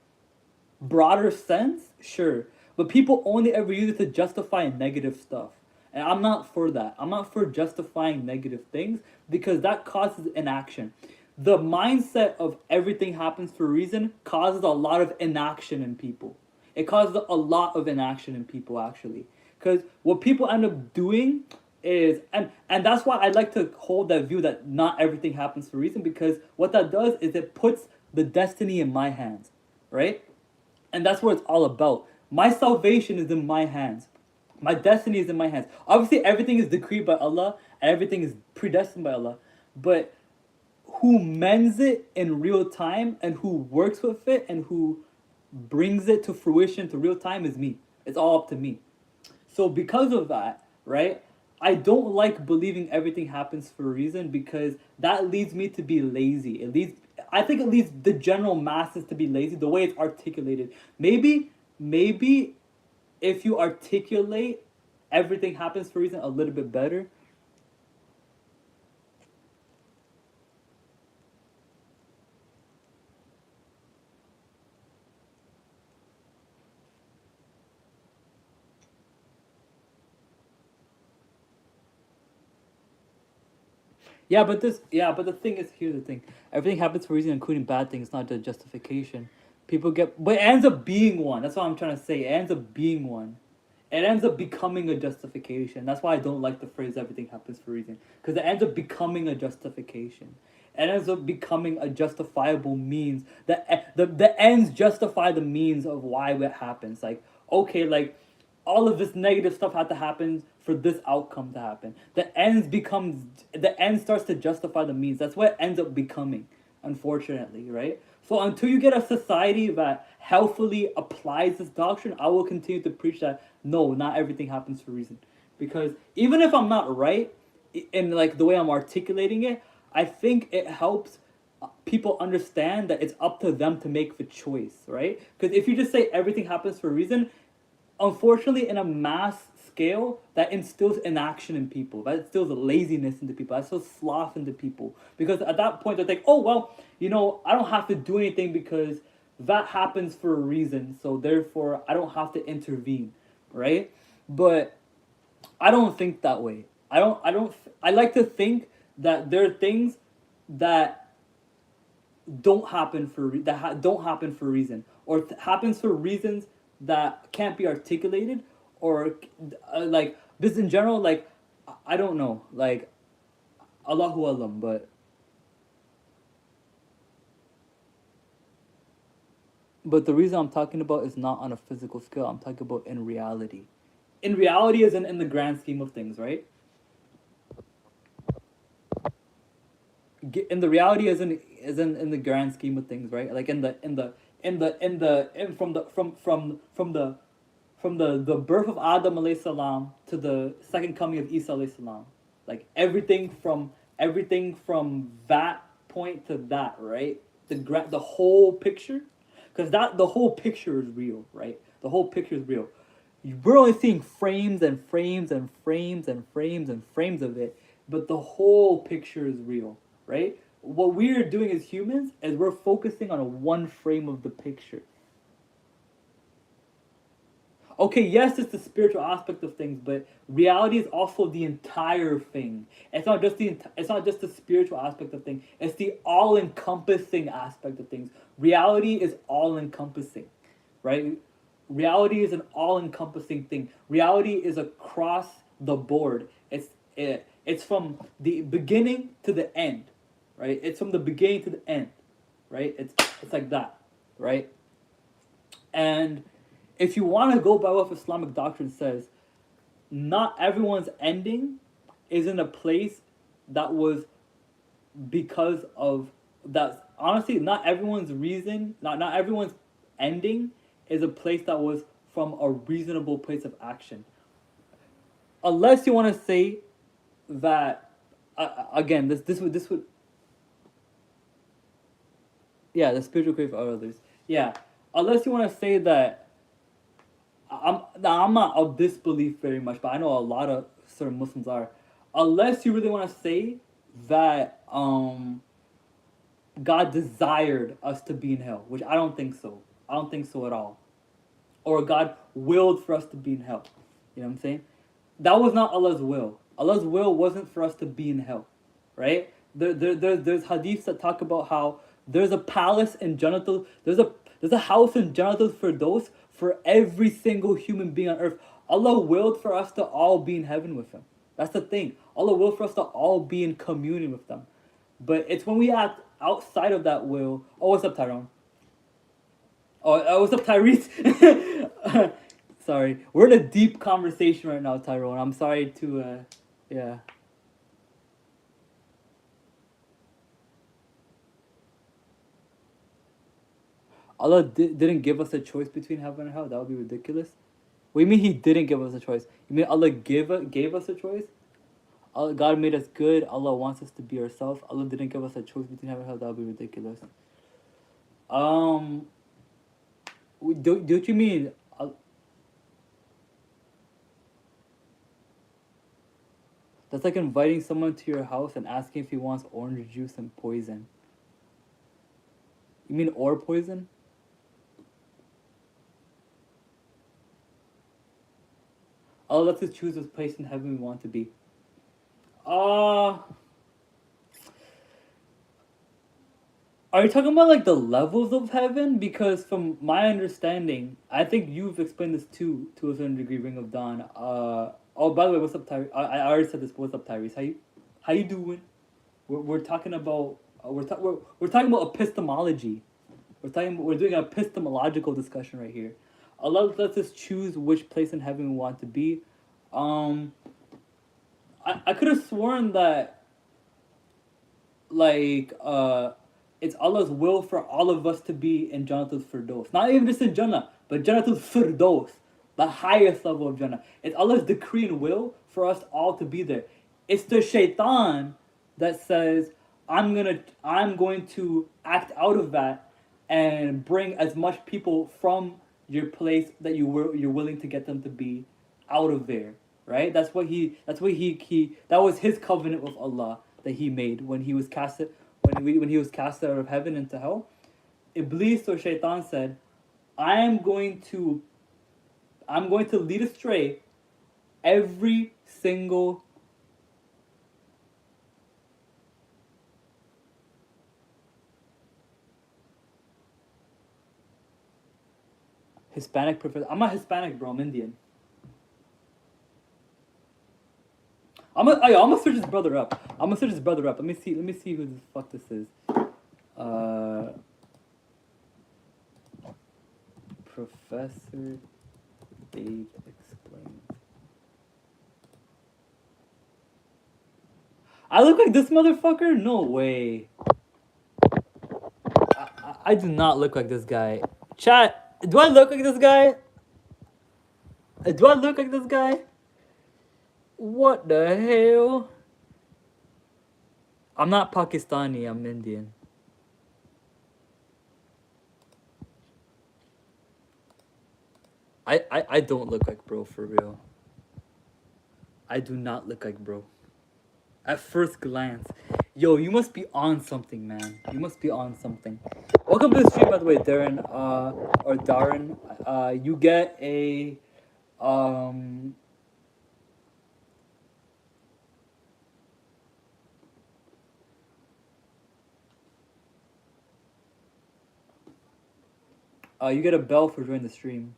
broader sense, sure. But people only ever use it to justify negative stuff. And I'm not for that. I'm not for justifying negative things because that causes inaction. The mindset of everything happens for a reason causes a lot of inaction in people. It causes a lot of inaction in people actually. Because what people end up doing is, and that's why I like to hold that view that not everything happens for a reason, because what that does is it puts the destiny in my hands, right? And that's what it's all about. My salvation is in my hands. My destiny is in my hands. Obviously, everything is decreed by Allah and everything is predestined by Allah. But who mends it in real time and who works with it and who brings it to fruition to real time is me. It's all up to me. So because of that, right? I don't like believing everything happens for a reason because that leads me to be lazy. I think it leads the general masses to be lazy the way it's articulated. Maybe if you articulate everything happens for a reason a little bit better. Yeah, but the thing is, here's the thing. Everything happens for a reason, including bad things, not just justification. People get, but it ends up being one. That's what I'm trying to say. It ends up being one. It ends up becoming a justification. That's why I don't like the phrase "everything happens for a reason," because it ends up becoming a justification. It ends up becoming a justifiable means. The ends justify the means of why it happens. Like, okay, like all of this negative stuff had to happen for this outcome to happen. The end starts to justify the means. That's what it ends up becoming, unfortunately, right? So until you get a society that healthily applies this doctrine, I will continue to preach that no, not everything happens for a reason. Because even if I'm not right in like the way I'm articulating it, I think it helps people understand that it's up to them to make the choice, right? Because if you just say everything happens for a reason, unfortunately, in a mass scale, that instills inaction in people. That instills laziness into people. That instills sloth into people. Because at that point, they're like, oh, well, I don't have to do anything because that happens for a reason. So therefore, I don't have to intervene, right? But I don't think that way. I like to think that there are things that don't happen for a reason, or happens for reasons that can't be articulated, or like this in general. Like I don't know, like Allahu alam, but the reason I'm talking about is not on a physical scale. I'm talking about in reality. In reality, as in the grand scheme of things, right? in the reality isn't in the grand scheme of things, right? Like in from the birth of Adam alayhi salam to the second coming of Isa alayhi salam, like everything from that point to that, right? The whole picture, because that the whole picture is real, right? The whole picture is real. We're only seeing frames and frames and frames and frames and frames of it, but the whole picture is real, right? What we're doing as humans is we're focusing on one frame of the picture. Okay, yes, it's the spiritual aspect of things, but reality is also the entire thing. It's not just the spiritual aspect of things. It's the all-encompassing aspect of things. Reality is all-encompassing, right? Reality is an all-encompassing thing. Reality is across the board. It's from the beginning to the end, right? It's from the beginning to the end, right? It's like that, right? And if you want to go by what Islamic doctrine says, not everyone's ending is in a place that was because of that. Honestly, not everyone's reason, not everyone's ending is a place that was from a reasonable place of action. Unless you want to say that again, this would yeah, the spiritual crave for others. Yeah, unless you want to say that I'm not of this belief very much, but I know a lot of certain Muslims are. Unless you really want to say that God desired us to be in hell, which I don't think so. I don't think so at all. Or God willed for us to be in hell. You know what I'm saying? That was not Allah's will. Allah's will wasn't for us to be in hell, right? There's hadiths that talk about how there's a palace in Jannatul, there's a house in Jannatul Firdaus for every single human being on earth. Allah willed for us to all be in heaven with Him. That's the thing. Allah willed for us to all be in communion with them. But it's when we act outside of that will. Oh, what's up, Tyrone? Oh, what's up, Tyrese? Sorry, we're in a deep conversation right now, Tyrone. I'm sorry to, yeah. Allah didn't give us a choice between heaven and hell. That would be ridiculous. What do you mean He didn't give us a choice? You mean Allah gave us a choice? God made us good. Allah wants us to be ourselves. Allah didn't give us a choice between heaven and hell. That would be ridiculous. Um, do what you mean? That's like inviting someone to your house and asking if he wants orange juice and poison. You mean or poison? Allah lets us choose which place in heaven we want to be. Are you talking about like the levels of heaven? Because from my understanding, I think you've explained this too, to a certain degree. Ring of Dawn. Oh, by the way, what's up, Tyrese? I already said this. But what's up, Tyrese? How you doing? We're talking about we're talking about epistemology. We're doing an epistemological discussion right here. Allah lets us choose which place in heaven we want to be. I could have sworn that like it's Allah's will for all of us to be in Jannatul Firdaus. Not even just in Jannah, but Jannatul Firdaus, the highest level of Jannah. It's Allah's decree and will for us all to be there. It's the shaitan that says, I'm going to act out of that and bring as much people from your place that you're willing to get them to be out of there. Right? That was his covenant with Allah that he made when he was casted when he was casted out of heaven into hell. Iblis or Shaitan said, I'm going to lead astray every single Hispanic professor. I'm not Hispanic, bro. I'm Indian. I'm gonna search his brother up. Let me see who the fuck this is. Professor Dave explains. I look like this motherfucker? No way. I do not look like this guy. Chat, do I look like this guy? Do I look like this guy? What the hell? I'm not Pakistani, I'm Indian. I don't look like bro for real. I do not look like bro. At first glance. Yo, you must be on something, man. You must be on something. Welcome to the stream, by the way, Darren, or Darren. You get a, um, you get a bell for joining the stream.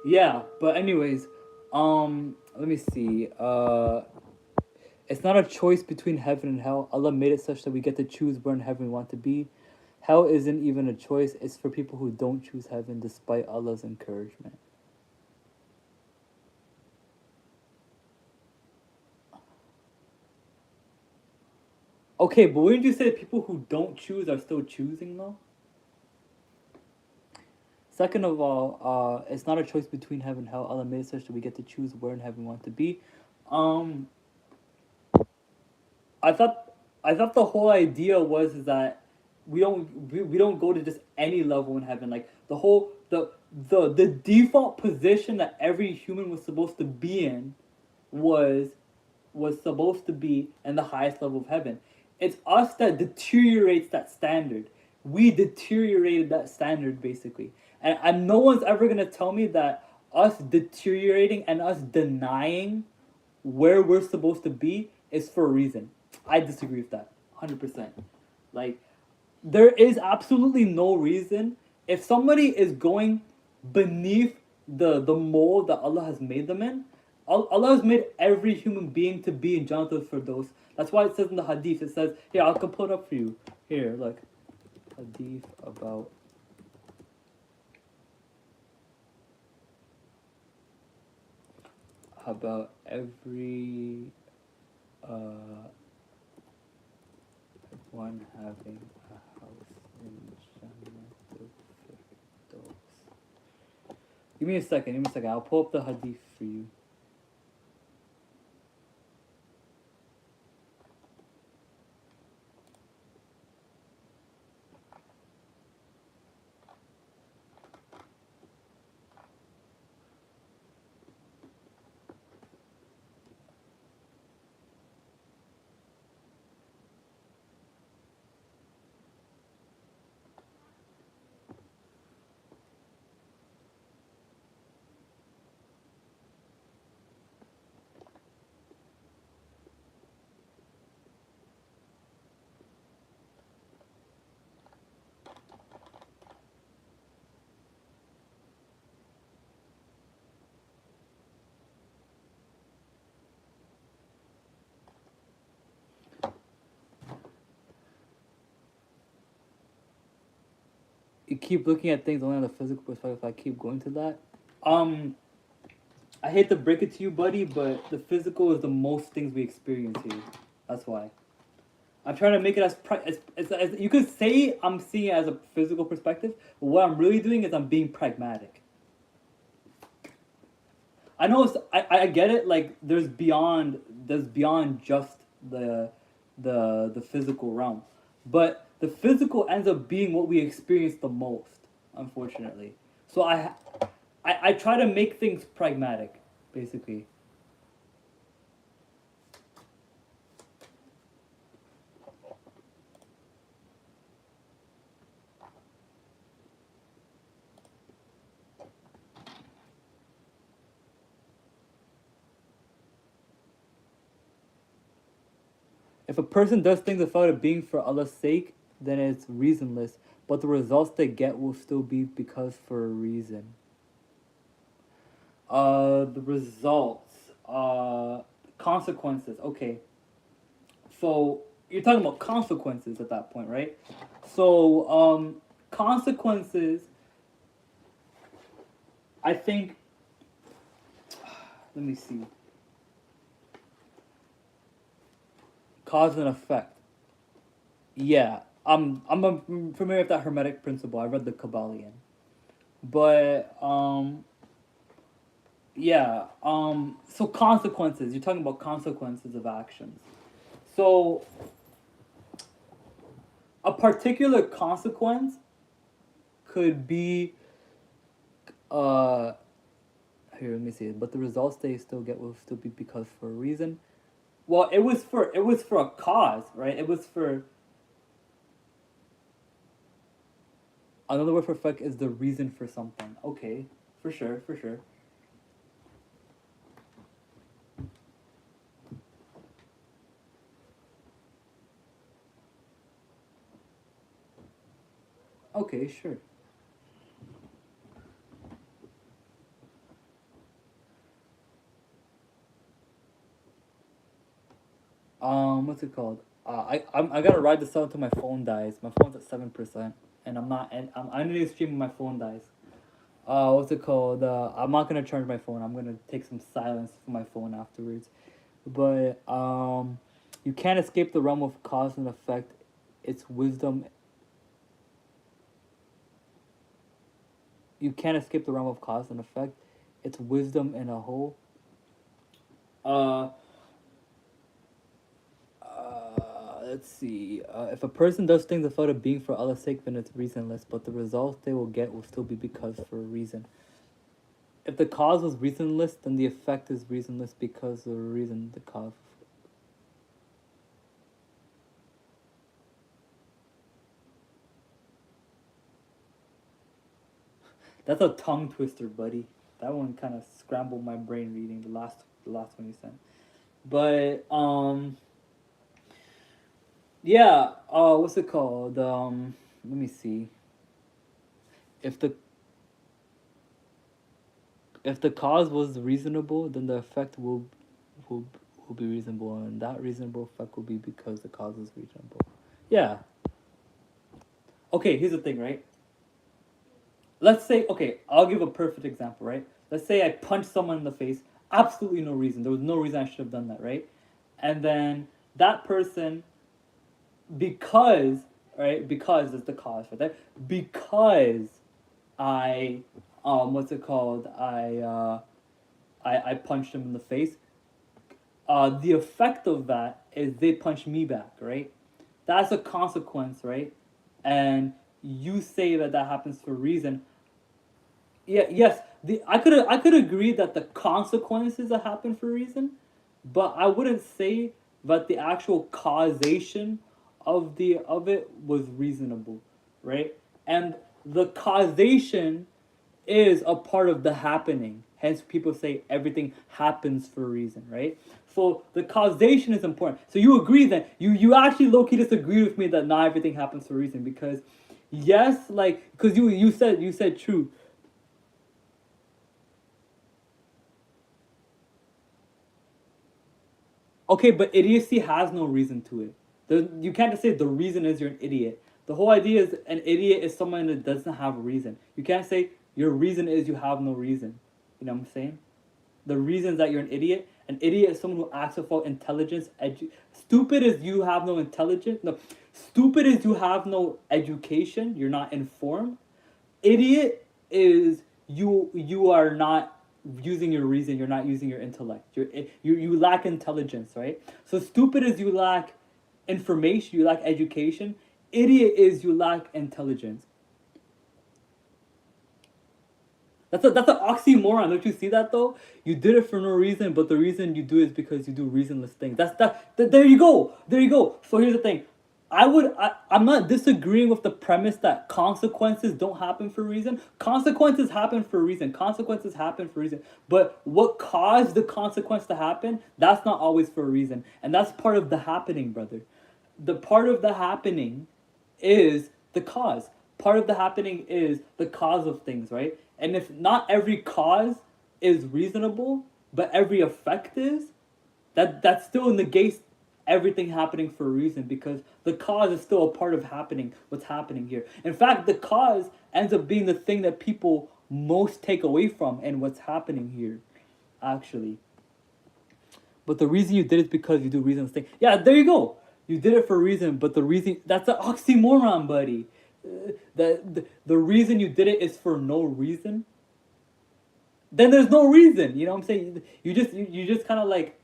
Yeah, but anyways, let me see. It's not a choice between heaven and hell. Allah made it such that we get to choose where in heaven we want to be. Hell isn't even a choice. It's for people who don't choose heaven despite Allah's encouragement. Okay, but wouldn't you say that people who don't choose are still choosing though? Second of all, it's not a choice between heaven and hell. Allah made it such that we get to choose where in heaven we want to be. Um, I thought the whole idea was that we don't go to just any level in heaven. Like the default position that every human was supposed to be in was supposed to be in the highest level of heaven. It's us that deteriorates that standard. We deteriorated that standard basically. And no one's ever gonna tell me that us deteriorating and us denying where we're supposed to be is for a reason. I disagree with that 100%. Like, there is absolutely no reason if somebody is going beneath the mold that Allah has made them in. Allah has made every human being to be in Jannah Firdaus. That's why it says in the hadith, it says, here, I can put it up for you. Here, look. Hadith about every one having a house in Jannah Firdaus. Give me a second. I'll pull up the hadith for you. You keep looking at things only on the physical perspective. I keep going to that. I hate to break it to you, buddy, but the physical is the most things we experience here. That's why. I'm trying to make it as you could say I'm seeing it as a physical perspective, but what I'm really doing is I'm being pragmatic. I know I get it. Like there's beyond just the physical realm, but the physical ends up being what we experience the most, unfortunately. So I try to make things pragmatic, basically. If a person does things without it being for Allah's sake, then it's reasonless, but the results they get will still be because for a reason. The results, consequences. Okay, so you're talking about consequences at that point, right? So, consequences. I think. Let me see. Cause and effect. Yeah, familiar with that Hermetic principle. I read the Kabbalion, but yeah. So consequences. You're talking about consequences of actions. So a particular consequence could be uh here. Let me see. But the results they still get will still be because for a reason. Well, it was for a cause, right? It was for another word for effect is the reason for something. Okay, for sure, for sure. Okay, sure. What's it called? I gotta ride this out until my phone dies. My phone's at 7%, and I'm not. And I'm under the stream when my phone dies. What's it called? I'm not gonna charge my phone. I'm gonna take some silence for my phone afterwards. But you can't escape the realm of cause and effect. It's wisdom. You can't escape the realm of cause and effect. It's wisdom in a whole. Uh, let's see. If a person does things without it being for Allah's sake, then it's reasonless. But the results they will get will still be because for a reason. If the cause was reasonless, then the effect is reasonless because of the reason the cause. That's a tongue twister, buddy. That one kind of scrambled my brain reading the last one you sent. But yeah. What's it called? Let me see. If the if the cause was reasonable, then the effect will will be reasonable, and that reasonable effect will be because the cause is reasonable. Yeah. Okay. Here's the thing, right? Let's say, okay, I'll give a perfect example, right? Let's say I punched someone in the face, absolutely no reason. There was no reason I should have done that, right? And then that person, because, right, because is the cause right there, because I, what's it called? I punched him in the face. The effect of that is they punch me back, right? That's a consequence, right? And you say that that happens for a reason. Yeah, yes. I could agree that the consequences that happen for a reason, but I wouldn't say that the actual causation of it was reasonable, right? And the causation is a part of the happening. Hence, people say everything happens for a reason, right? So the causation is important. So you agree that you actually low key disagree with me that not everything happens for a reason because yes, like because you said true. Okay, but idiocy has no reason to it. You can't just say the reason is you're an idiot. The whole idea is an idiot is someone that doesn't have a reason. You can't say your reason is you have no reason. You know what I'm saying? The reason is that you're an idiot. An idiot is someone who acts without intelligence. Stupid is you have no intelligence. No, stupid is you have no education. You're not informed. Idiot is you are not using your reason, you're not using your intellect, you lack intelligence, right? So stupid is you lack information, you lack education. Idiot is you lack intelligence. That's an oxymoron. Don't you see that though? You did it for no reason, but the reason you do it is because you do reasonless things. There you go. There you go. So here's the thing. I'm not disagreeing with the premise that consequences don't happen for a reason. Consequences happen for a reason. Consequences happen for a reason. But what caused the consequence to happen, that's not always for a reason. And that's part of the happening, brother. The part of the happening is the cause. Part of the happening is the cause of things, right? And if not every cause is reasonable, but every effect is, that still negates everything happening for a reason because the cause is still a part of happening what's happening here. In fact, the cause ends up being the thing that people most take away from and what's happening here, actually. But the reason you did it is because you do reasonless things. Yeah, there you go. You did it for a reason, but the reason that's an oxymoron, buddy. The reason you did it is for no reason. Then there's no reason. You know what I'm saying? You just kind of like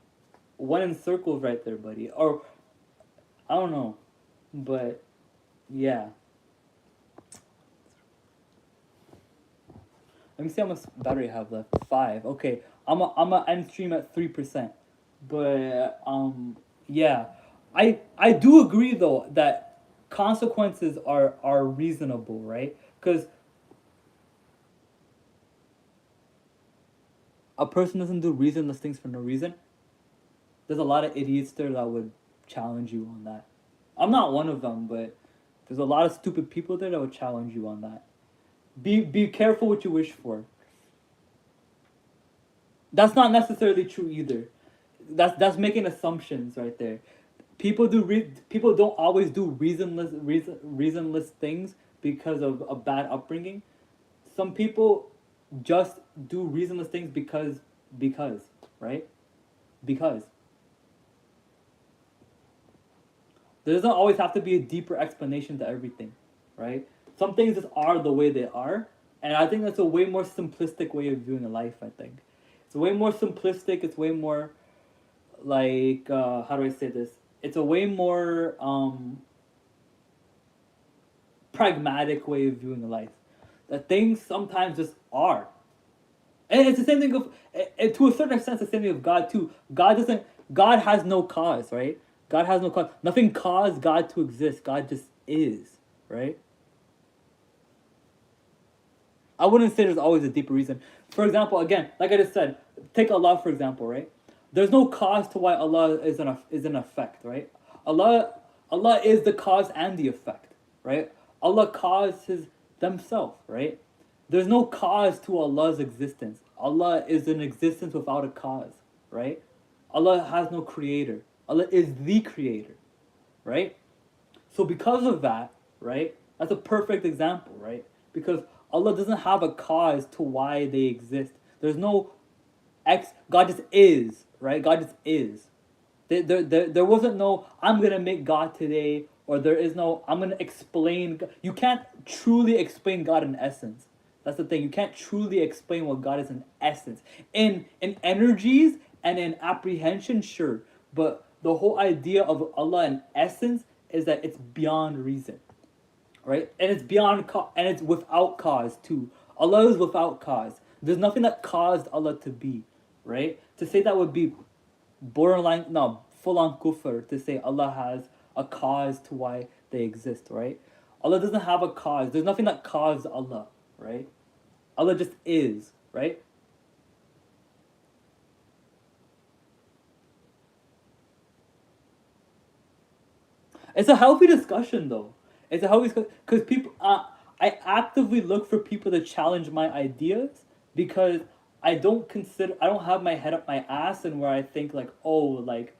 went in circles right there, buddy. Or I don't know, but yeah. Let me see how much battery I have left. 5. Okay, I'm a end stream at 3%. But yeah, I do agree though that consequences are reasonable, right? Because a person doesn't do reasonless things for no reason. There's a lot of idiots there that would challenge you on that. I'm not one of them, but there's a lot of stupid people there that would challenge you on that. Be careful what you wish for. That's not necessarily true either. That's making assumptions right there. People don't always do reasonless things because of a bad upbringing. Some people just do reasonless things because right because there doesn't always have to be a deeper explanation to everything, right? Some things just are the way they are, and I think that's a way more simplistic way of viewing a life. I think it's way more simplistic. It's way more like how do I say this? It's a way more pragmatic way of viewing a life. That things sometimes just are, and it's the same thing of, and to a certain extent, it's the same thing of God too. God has no cause, right? God has no cause. Nothing caused God to exist. God just is, right? I wouldn't say there's always a deeper reason. For example, again, like I just said, take Allah for example, right? There's no cause to why Allah is an effect, right? Allah is the cause and the effect, right? Allah causes themselves, right? There's no cause to Allah's existence. Allah is an existence without a cause, right? Allah has no creator. Allah is the creator, right? So because of that, right? That's a perfect example, right? Because Allah doesn't have a cause to why they exist. There's no God just is, right? God just is. There wasn't no I'm gonna make God today, or there is no I'm gonna explain. You can't truly explain God in essence. That's the thing. You can't truly explain what God is in essence. In energies and in apprehension, sure, but the whole idea of Allah in essence is that it's beyond reason, right? And it's and it's without cause too. Allah is without cause. There's nothing that caused Allah to be, right? To say that would be borderline, no, full on kufr, to say Allah has a cause to why they exist, right? Allah doesn't have a cause. There's nothing that caused Allah, right? Allah just is, right? It's a healthy discussion though. It's a healthy discussion because people. I actively look for people to challenge my ideas because I don't have my head up my ass and where I think like, oh, like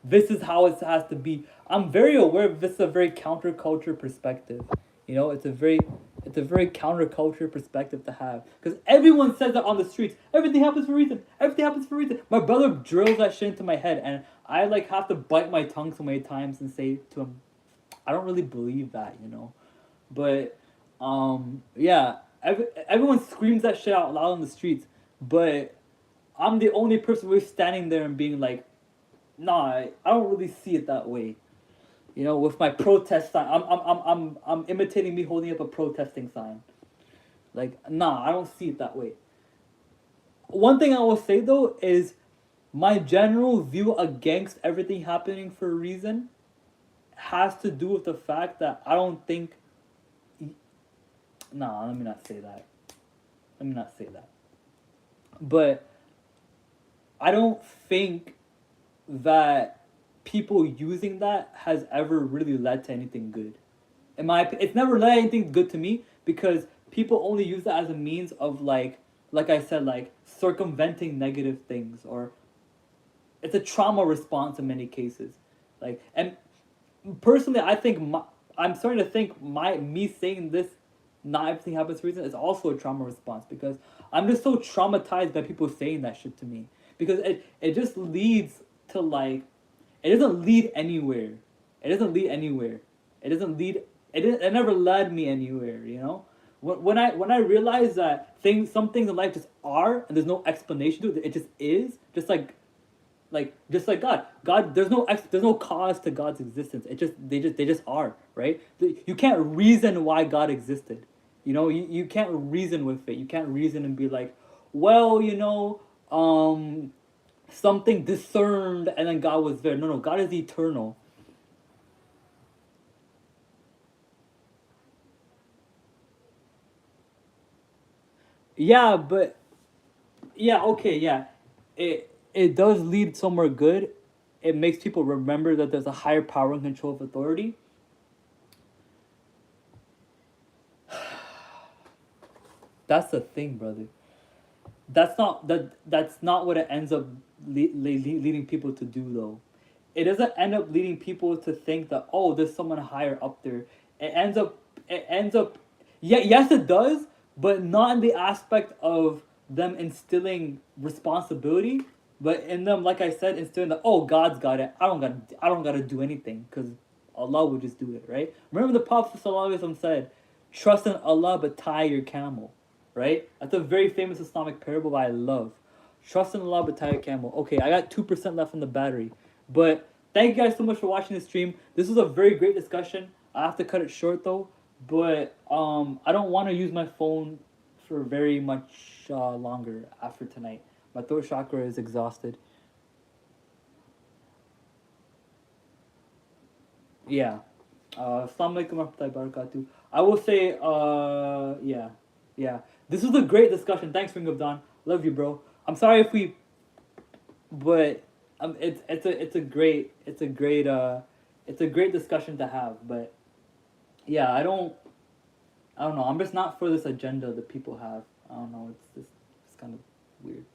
this is how it has to be. I'm very aware of this is a very counterculture perspective. You know, it's a very counterculture perspective to have because everyone says that on the streets. Everything happens for a reason. Everything happens for a reason. My brother drills that shit into my head, and I like have to bite my tongue so many times and say to him, I don't really believe that, you know, but yeah, everyone screams that shit out loud on the streets, but I'm the only person who's standing there and being like, nah, I don't really see it that way. You know, with my protest sign, I'm imitating me holding up a protesting sign. Like, nah, I don't see it that way. One thing I will say though is my general view against everything happening for a reason has to do with the fact that I don't think. Nah, let me not say that. Let me not say that. But I don't think that people using that has ever really led to anything good. It's never led to anything good to me because people only use that as a means of like I said, like circumventing negative things, or it's a trauma response in many cases. Like, and personally, I think I'm starting to think me saying this not everything happens for a reason is also a trauma response, because I'm just so traumatized by people saying that shit to me, because it just leads to like, it doesn't lead anywhere. It doesn't lead anywhere. It doesn't lead. It never led me anywhere. You know, when I realize that some things in life just are, and there's no explanation to it. It just is. Just like God. There's no cause to God's existence. They just are, right? You can't reason why God existed. You can't reason with it. You can't reason and be like, well, something discerned and then God was there. No, no, God is eternal. Yeah, but yeah, okay, yeah. It does lead somewhere good. It makes people remember that there's a higher power and control of authority. That's the thing, brother. That's not what it ends up leading people to do, though. It doesn't end up leading people to think that, oh, there's someone higher up there. It ends up yeah, yes, it does, but not in the aspect of them instilling responsibility, but in them, like I said, instilling that, oh, God's got it. I don't gotta do anything, because Allah would just do it, right? Remember the Prophet ﷺ said, trust in Allah but tie your camel, right? That's a very famous Islamic parable that I love. Trust in Allah but tie your camel. Okay, I got 2% left in the battery. But thank you guys so much for watching the stream. This was a very great discussion. I have to cut it short though. But I don't want to use my phone for very much longer after tonight. My throat chakra is exhausted. Yeah. Assalamu alaikum warahmatullahi wabarakatuh. I will say, yeah. Yeah. This was a great discussion. Thanks, Ring of Dawn. Love you, bro. I'm sorry if we, but it's a great discussion to have. But yeah, I don't know. I'm just not for this agenda that people have. I don't know. It's kind of weird.